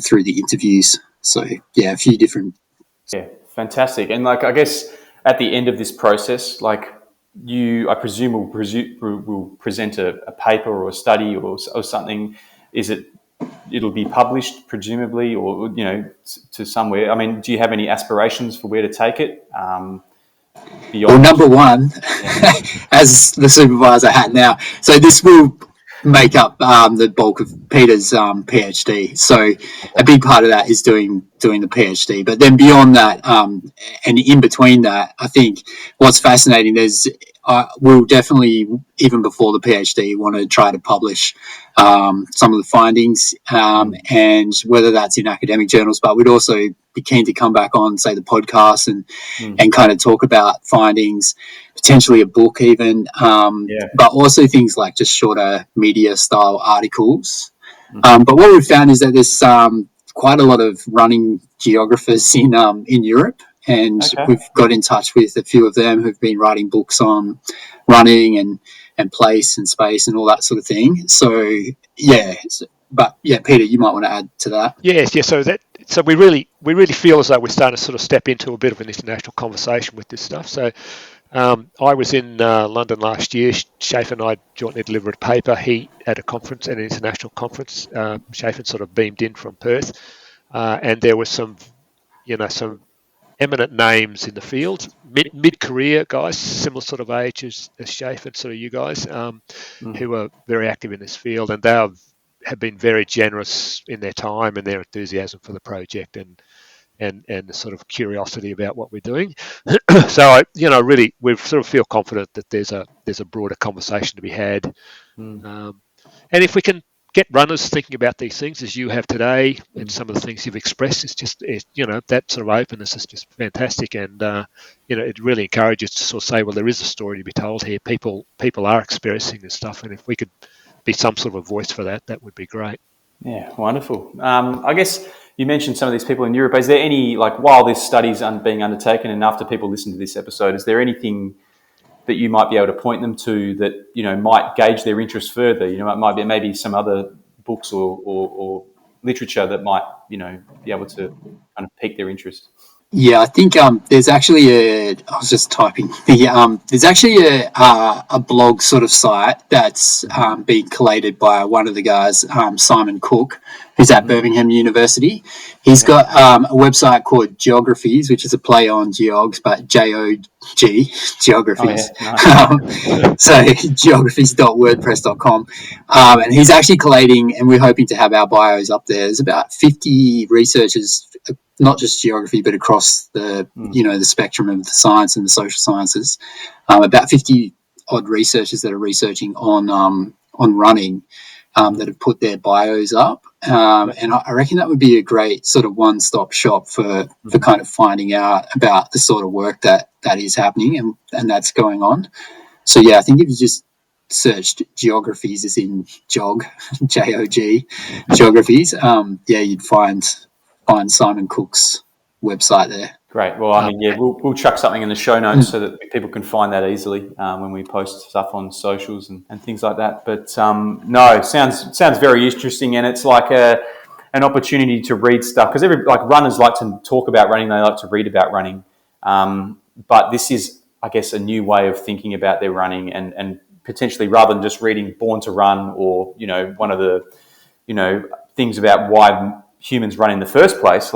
through the interviews. So, a few different.
Yeah, fantastic. And I guess at the end of this process, you, I presume, will present a paper or a study or something. It'll be published, presumably, or to somewhere. I mean, do you have any aspirations for where to take it?
Well, number one, as the supervisor hat now, so this will make up the bulk of Peter's PhD. So a big part of that is doing the PhD. But then beyond that, and in between that, I think what's fascinating is we'll definitely, even before the PhD, want to try to publish some of the findings, and whether that's in academic journals, but we'd also be keen to come back on, say, the podcast and kind of talk about findings, potentially a book even, but also things like just shorter media style articles. But what we've found is that there's quite a lot of running geographers in Europe, and we've got in touch with a few of them who've been writing books on running and place and space and all that sort of thing. So Peter, you might want to add to that.
Yes. So we really feel as though we're starting to sort of step into a bit of an international conversation with this stuff. So I was in London last year. Shaphan and I jointly delivered a paper. He at a conference, at an international conference. Shaphan sort of beamed in from Perth, and there were some eminent names in the field, mid-career guys, similar sort of age as Shaphan, sort of you guys, who are very active in this field, and they have been very generous in their time and their enthusiasm for the project and the sort of curiosity about what we're doing. So really, we sort of feel confident that there's a broader conversation to be had, and if we can get runners thinking about these things as you have today, and some of the things you've expressed, that sort of openness is just fantastic, and it really encourages to sort of say, well, there is a story to be told here. People are experiencing this stuff, and if we could be some sort of a voice for that would be great.
Yeah, wonderful. I guess you mentioned some of these people in Europe. Is there any, while this study's being undertaken and after people listen to this episode, is there anything that you might be able to point them to that might gauge their interest further? It might be maybe some other books or literature that might be able to kind of pique their interest.
Yeah, I think there's actually I was just typing there's actually a blog sort of site that's being collated by one of the guys, Simon Cook, who's at Birmingham University. He's got a website called Geographies, which is a play on geogs, but J-O-G, Geographies.
Oh, yeah.
So geographies.wordpress.com. And he's actually collating, and we're hoping to have our bios up there. There's about 50 researchers, not just geography, but across the the spectrum of the science and the social sciences. About 50 odd researchers that are researching on running that have put their bios up, and I reckon that would be a great sort of one-stop shop for kind of finding out about the sort of work that is happening and that's going on. So yeah, I think if you just searched geographies, as in jog, J-O-G, geographies, you'd find Simon Cook's website there.
Great. Well, we'll chuck something in the show notes so that people can find that easily when we post stuff on socials and things like that. But sounds very interesting, and it's like an opportunity to read stuff, because runners like to talk about running, they like to read about running. But this is, I guess, a new way of thinking about their running, and potentially, rather than just reading Born to Run or one of the things about why humans run in the first place,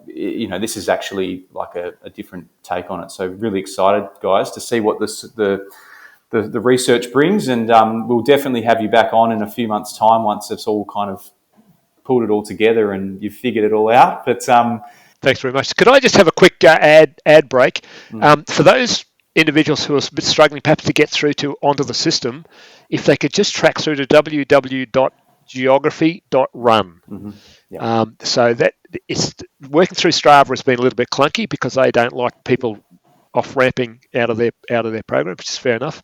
this is actually like a different take on it. So really excited, guys, to see what the research brings, and we'll definitely have you back on in a few months' time once it's all kind of pulled it all together and you've figured it all out. But
thanks very much. Could I just have a quick ad break? For those individuals who are a bit struggling perhaps to get through onto the system, if they could just track through to www.geography.run. So that it's working through Strava has been a little bit clunky because they don't like people off ramping out of their program, which is fair enough.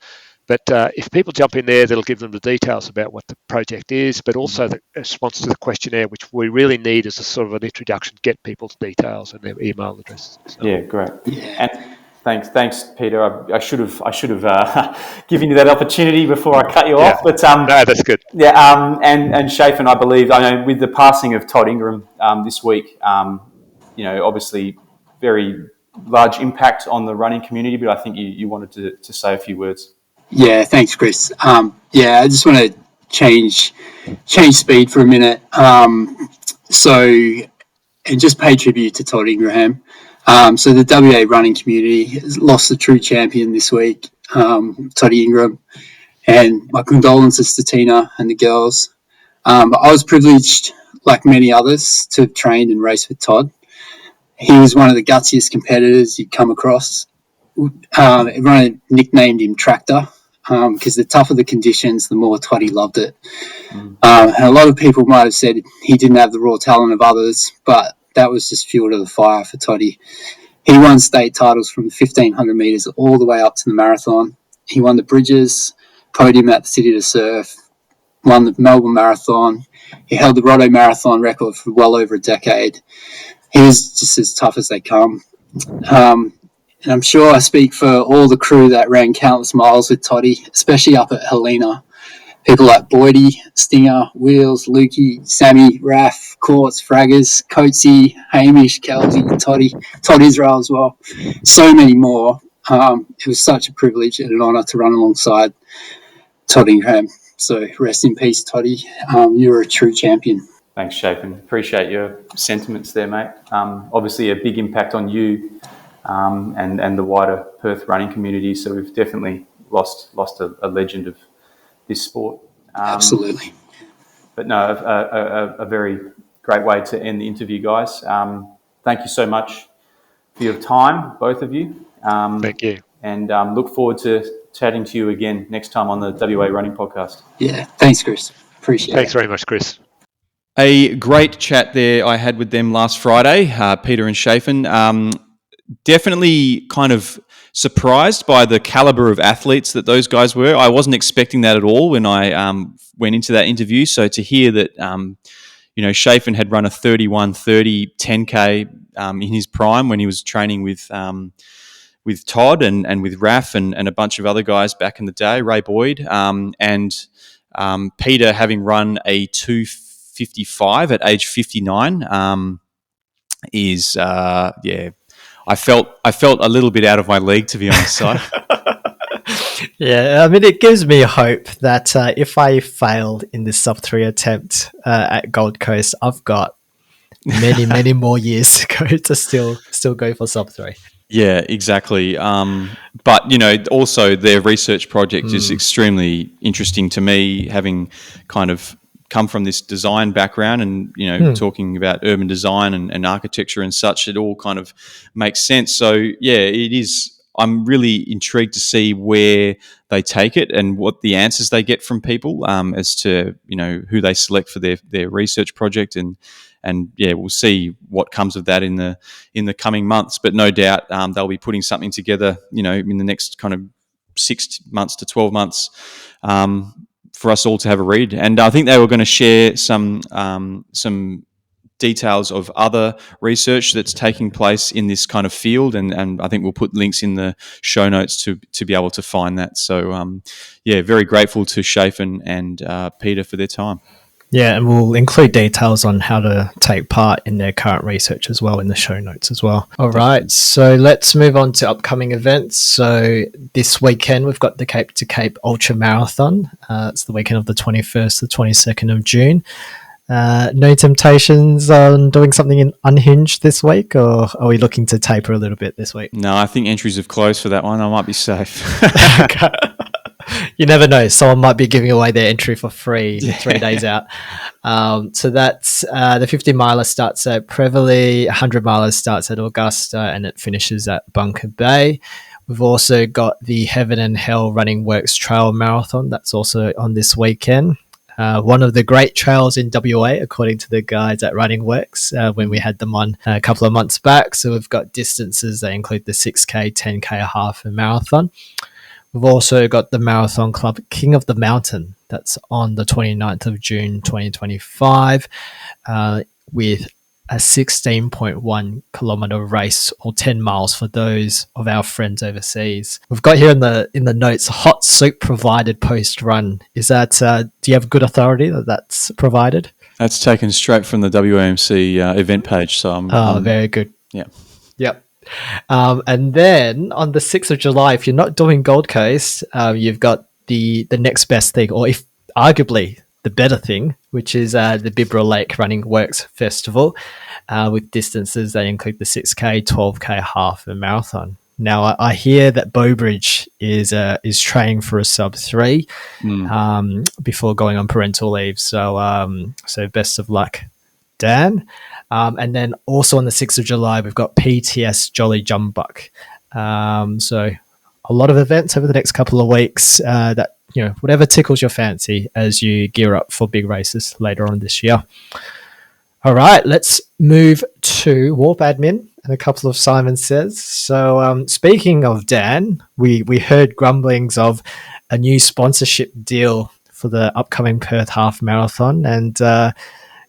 But if people jump in there, that'll give them the details about what the project is, but also the response to the questionnaire, which we really need as a sort of an introduction to get people's details and their email addresses. So.
Yeah, great. And thanks, Peter. I should have given you that opportunity before I cut you off. But
no, that's good.
Yeah, and Shaphan, I believe, I know with the passing of Todd Ingraham this week, obviously very large impact on the running community. But I think you wanted to say a few words.
Yeah, thanks, Chris. I just want to change speed for a minute. And just pay tribute to Todd Ingraham. So the WA running community has lost the true champion this week, Todd Ingraham, and my condolences to Tina and the girls. But I was privileged, like many others, to have trained and race with Todd. He was one of the gutsiest competitors you'd come across. Everyone nicknamed him Tractor because the tougher the conditions, the more Toddy loved it. And a lot of people might have said he didn't have the raw talent of others, but that was just fuel to the fire for Toddy. He won state titles from the 1,500 metres all the way up to the marathon. He won the Bridges, podium at the City to Surf, won the Melbourne Marathon. He held the Rotto Marathon record for well over a decade. He was just as tough as they come. And I'm sure I speak for all the crew that ran countless miles with Toddy, especially up at Helena. People like Boydie, Stinger, Wheels, Lukey, Sammy, Raff, Courts, Fraggers, Coatsy, Hamish, Kelsey, Todd Israel as well. So many more. It was such a privilege and an honour to run alongside Todd Ingraham. So rest in peace, Toddy. You're a true champion.
Thanks, Shaphan. Appreciate your sentiments there, mate. Obviously a big impact on you and the wider Perth running community. So we've definitely lost a legend of this sport.
Absolutely.
But no, a very great way to end the interview, guys. Thank you so much for your time, both of you.
Thank you.
And look forward to chatting to you again next time on the WA Running Podcast.
Yeah, thanks, Chris. Appreciate it.
Thanks very much, Chris.
A great chat there I had with them last Friday, Peter and Shaphan. Definitely kind of surprised by the caliber of athletes that those guys were. I wasn't expecting that at all when I went into that interview. So to hear that, Shaphan had run a 31:30 10K in his prime when he was training with Todd and with Raff and a bunch of other guys back in the day, Ray Boyd, and Peter having run a 2:55 at age 59 is I felt a little bit out of my league, to be honest. So.
Yeah, I mean, it gives me hope that if I failed in this sub-3 attempt at Gold Coast, I've got many more years to go to still go for sub-3.
Yeah, exactly. But, also their research project is extremely interesting to me, having kind of come from this design background and, talking about urban design and architecture and such. It all kind of makes sense. So, yeah, it is. I'm really intrigued to see where they take it and what the answers they get from people as to, who they select for their research project. And we'll see what comes of that in the coming months. But no doubt they'll be putting something together, in the next kind of 6 months to 12 months for us all to have a read. And I think they were going to share some details of other research that's taking place in this kind of field, and I think we'll put links in the show notes to be able to find that. So, very grateful to Shaphan and Peter for their time.
Yeah, and we'll include details on how to take part in their current research as well in the show notes as well. All right, so let's move on to upcoming events. So this weekend, we've got the Cape to Cape Ultra Marathon. It's the weekend of the 21st to 22nd of June. No temptations on doing something unhinged this week, or are we looking to taper a little bit this week?
No, I think entries have closed for that one. I might be safe.
You never know. Someone might be giving away their entry for free 3 days out. So that's the 50 miler starts at Prevelly, 100 miler starts at Augusta, and it finishes at Bunker Bay. We've also got the Heaven and Hell Running Works Trail Marathon. That's also on this weekend. One of the great trails in WA, according to the guys at Running Works, when we had them on a couple of months back. So we've got distances that include the 6K, 10K, half, and marathon. We've also got the Marathon Club King of the Mountain. That's on the 29th of June 2025 with a 16.1 kilometer race, or 10 miles for those of our friends overseas. We've got here in the notes, hot soup provided post run. Is that do you have good authority that that's provided?
That's taken straight from the WAMC event page. So I'm
very good.
Yeah.
Yep. And then on the 6th of July, if you're not doing Gold Coast, you've got the next best thing, or if arguably the better thing, which is the Bibra Lake Running Works Festival, with distances that include the 6K, 12K, half, and marathon. Now, I hear that Bowbridge is training for a sub 3 before going on parental leave. So best of luck, Dan. And then also on the 6th of July, we've got PTS Jolly Jumbuck. So a lot of events over the next couple of weeks that, whatever tickles your fancy as you gear up for big races later on this year. All right, let's move to Warp Admin and a couple of Simon Says. So speaking of Dan, we heard grumblings of a new sponsorship deal for the upcoming Perth Half Marathon, and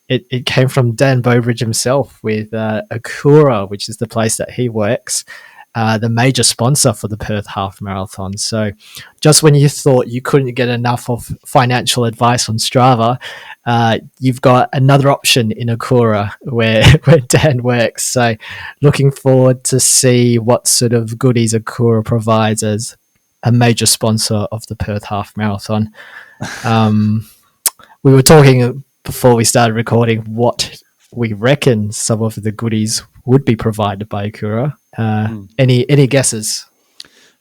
it came from Dan Bowbridge himself with Akura, which is the place that he works, the major sponsor for the Perth Half Marathon. So just when you thought you couldn't get enough of financial advice on Strava, you've got another option in Akura where Dan works. So looking forward to see what sort of goodies Akura provides as a major sponsor of the Perth Half Marathon. We were talking before we started recording what we reckon some of the goodies would be provided by Akura. Any guesses?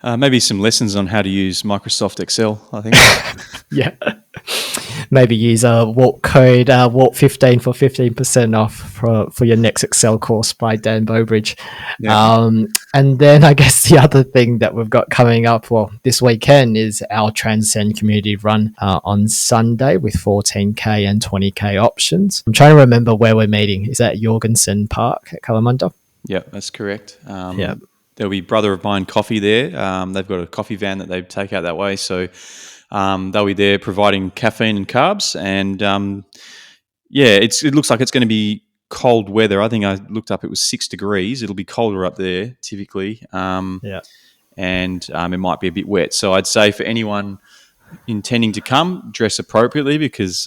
Maybe some lessons on how to use Microsoft Excel, I think.
Yeah. Maybe use a Warp code, Warp15 for 15% off for your next Excel course by Dan Bowbridge. Yeah. And then I guess the other thing that we've got coming up, this weekend, is our Transcend Community Run on Sunday with 14K and 20K options. I'm trying to remember where we're meeting. Is that Jorgensen Park at Kalamunda?
Yeah, that's correct.
Yeah.
There'll be Brother of Mine Coffee there. They've got a coffee van that they take out that way. So they'll be there providing caffeine and carbs. And it looks like it's going to be cold weather. I think I looked up, it was 6 degrees. It'll be colder up there typically. And it might be a bit wet. So I'd say for anyone intending to come, dress appropriately because,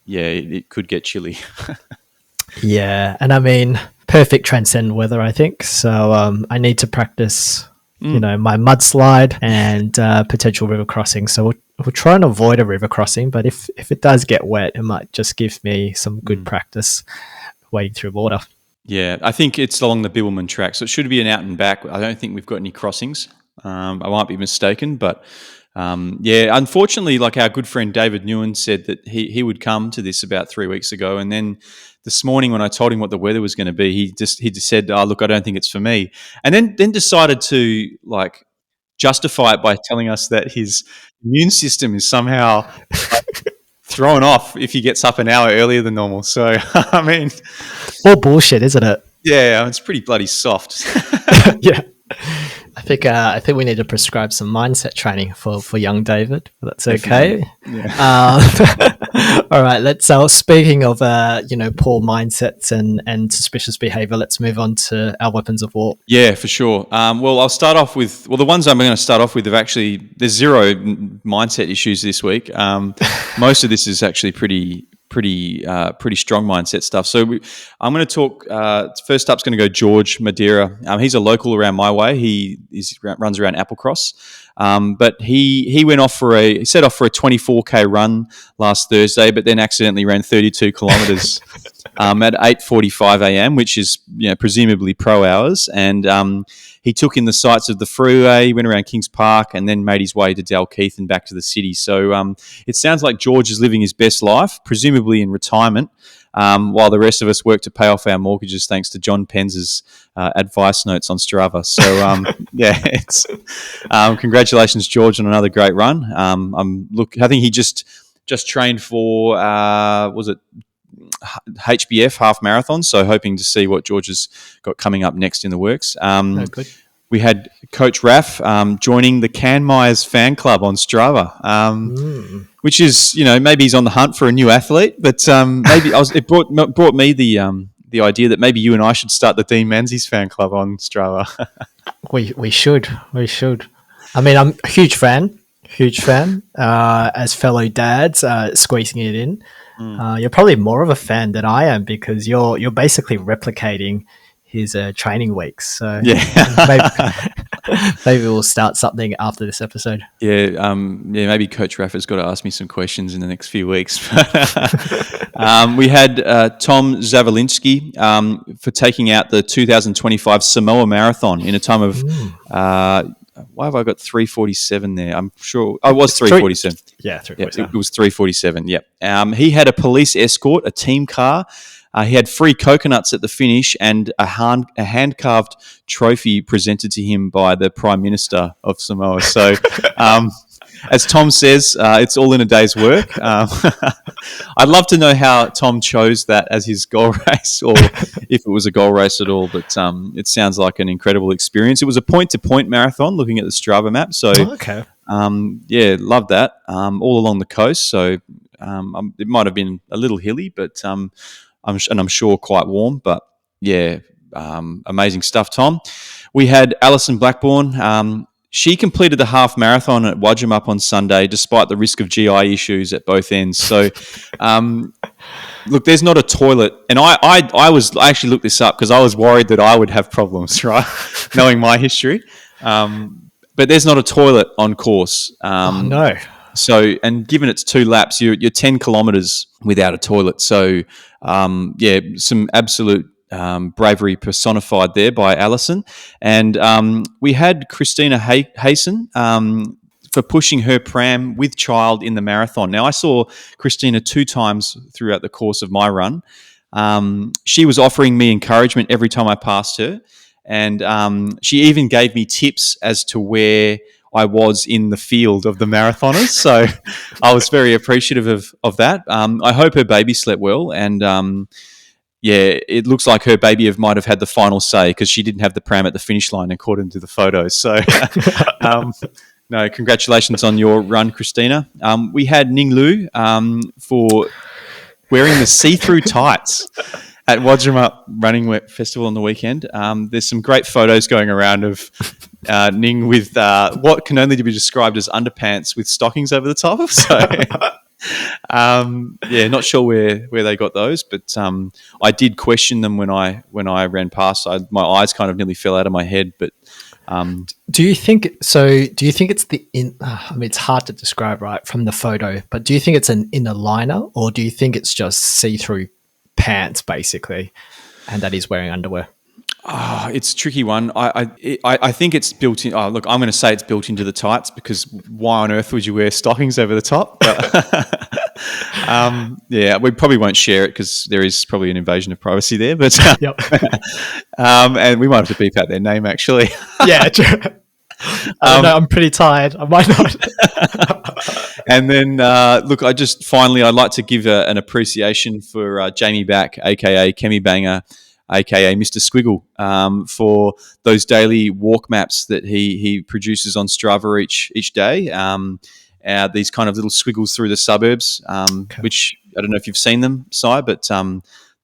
it could get chilly.
Yeah. And I mean, perfect Transcend weather, I think. So I need to practice, my mudslide and potential river crossing. So we'll try and avoid a river crossing. But if it does get wet, it might just give me some good practice wading through water.
Yeah, I think it's along the Bibbulmun track. So it should be an out and back. I don't think we've got any crossings. I might be mistaken. But unfortunately, like our good friend David Newen said that he would come to this about 3 weeks ago. And then this morning when I told him what the weather was going to be, he just said, "Oh, look, I don't think it's for me." And then decided to justify it by telling us that his immune system is somehow thrown off if he gets up an hour earlier than normal. So, I mean,
all bullshit, isn't it?
Yeah, it's pretty bloody soft.
Yeah. I think we need to prescribe some mindset training for young David. That's okay. Yeah. All right. Let's. Speaking of poor mindsets and suspicious behaviour, let's move on to our weapons of war.
Yeah, for sure. I'll start off with the ones I'm going to start off with have actually there's zero mindset issues this week. Most of this is actually pretty strong mindset stuff. So I'm going to talk. First up is going to go George Madeira. He's a local around my way. He runs around Applecross, but he set off for a 24K run last Thursday, but then accidentally ran 32 kilometres at 8:45 a.m., which is presumably pro hours, and he took in the sights of the freeway, went around Kings Park, and then made his way to Dalkeith and back to the city. So it sounds like George is living his best life, presumably in retirement, while the rest of us work to pay off our mortgages thanks to John Penz's advice notes on Strava. So, it's congratulations, George, on another great run. I think he just trained for, was it HBF half marathon? So hoping to see what George has got coming up next in the works.
Good.
We had Coach Raff joining the Canmyers fan club on Strava, which is, maybe he's on the hunt for a new athlete, but maybe it brought me the idea that maybe you and I should start the Dean Menzies fan club on Strava.
We should. I mean, I'm a huge fan. As fellow dads, squeezing it in. You're probably more of a fan than I am because you're basically replicating his training weeks. So maybe we'll start something after this episode.
Yeah, maybe Coach Raffer's got to ask me some questions in the next few weeks. We had Tom Zavolinsky for taking out the 2025 Samoa Marathon in a time of... why have I got 3:47 there? I'm sure it was 3:47.
Yeah, 3:47.
It was 3:47. Yep. He had a police escort, a team car. He had free coconuts at the finish and a hand-carved trophy presented to him by the Prime Minister of Samoa. So, as Tom says, it's all in a day's work. I'd love to know how Tom chose that as his goal race, or if it was a goal race at all. But it sounds like an incredible experience. It was a point-to-point marathon, looking at the Strava map. So,
okay.
Loved that. All along the coast. So it might have been a little hilly, but I'm sure quite warm. But amazing stuff, Tom. We had Alison Blackburn. She completed the half marathon at Wadjemup on Sunday, despite the risk of GI issues at both ends. So, look, there's not a toilet, and I actually looked this up because I was worried that I would have problems, right? Knowing my history, but there's not a toilet on course.
No.
So, and given it's 2 laps, you're 10 kilometres without a toilet. So, some absolute bravery personified there by Alison. And we had Christina Hayson for pushing her pram with child in the marathon. Now, I saw Christina 2 times throughout the course of my run. She was offering me encouragement every time I passed her. And she even gave me tips as to where I was in the field of the marathoners. So I was very appreciative of that. I hope her baby slept well. And it looks like her baby might have had the final say because she didn't have the pram at the finish line according to the photos. So, no, congratulations on your run, Christina. We had Ning Lu for wearing the see-through tights at Wadjemup Running Festival on the weekend. There's some great photos going around of Ning with what can only be described as underpants with stockings over the top. So... not sure where they got those, but I did question them when I ran past. My eyes kind of nearly fell out of my head. But
do you think it's it's hard to describe right from the photo, but do you think it's an inner liner or do you think it's just see-through pants basically, and that he's wearing underwear?
It's a tricky one. I think it's built in. Look, I'm going to say it's built into the tights because why on earth would you wear stockings over the top? But, we probably won't share it because there is probably an invasion of privacy there. But and we might have to beep out their name actually.
Yeah, true. I'm pretty tired. I might not.
And then, look, I'd like to give an appreciation for Jamie Back, aka Kemi Banger, aka Mr. Squiggle, for those daily walk maps that he produces on Strava each day. These kind of little squiggles through the suburbs, which I don't know if you've seen them, Si, but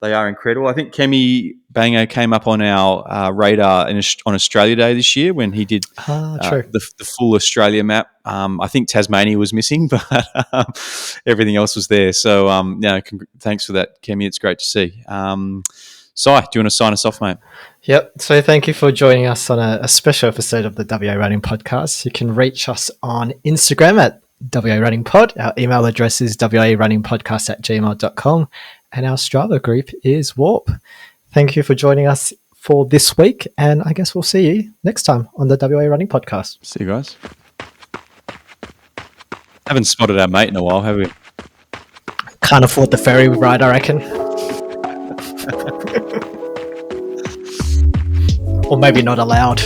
they are incredible. I think Kemi Banger came up on our radar on Australia Day this year when he did the full Australia map. I think Tasmania was missing, but everything else was there. So, thanks for that, Kemi. It's great to see. Si, do you want to sign us off, mate?
Yep. So thank you for joining us on a special episode of the WA Running Podcast. You can reach us on Instagram at WA Running Pod. Our email address is warunningpodcast@gmail.com. and our Strava group is Warp. Thank you for joining us for this week, and I guess we'll see you next time on the WA Running Podcast.
See you guys. Haven't spotted our mate in a while, have we?
Can't afford the ferry ride, I reckon. Or maybe not allowed.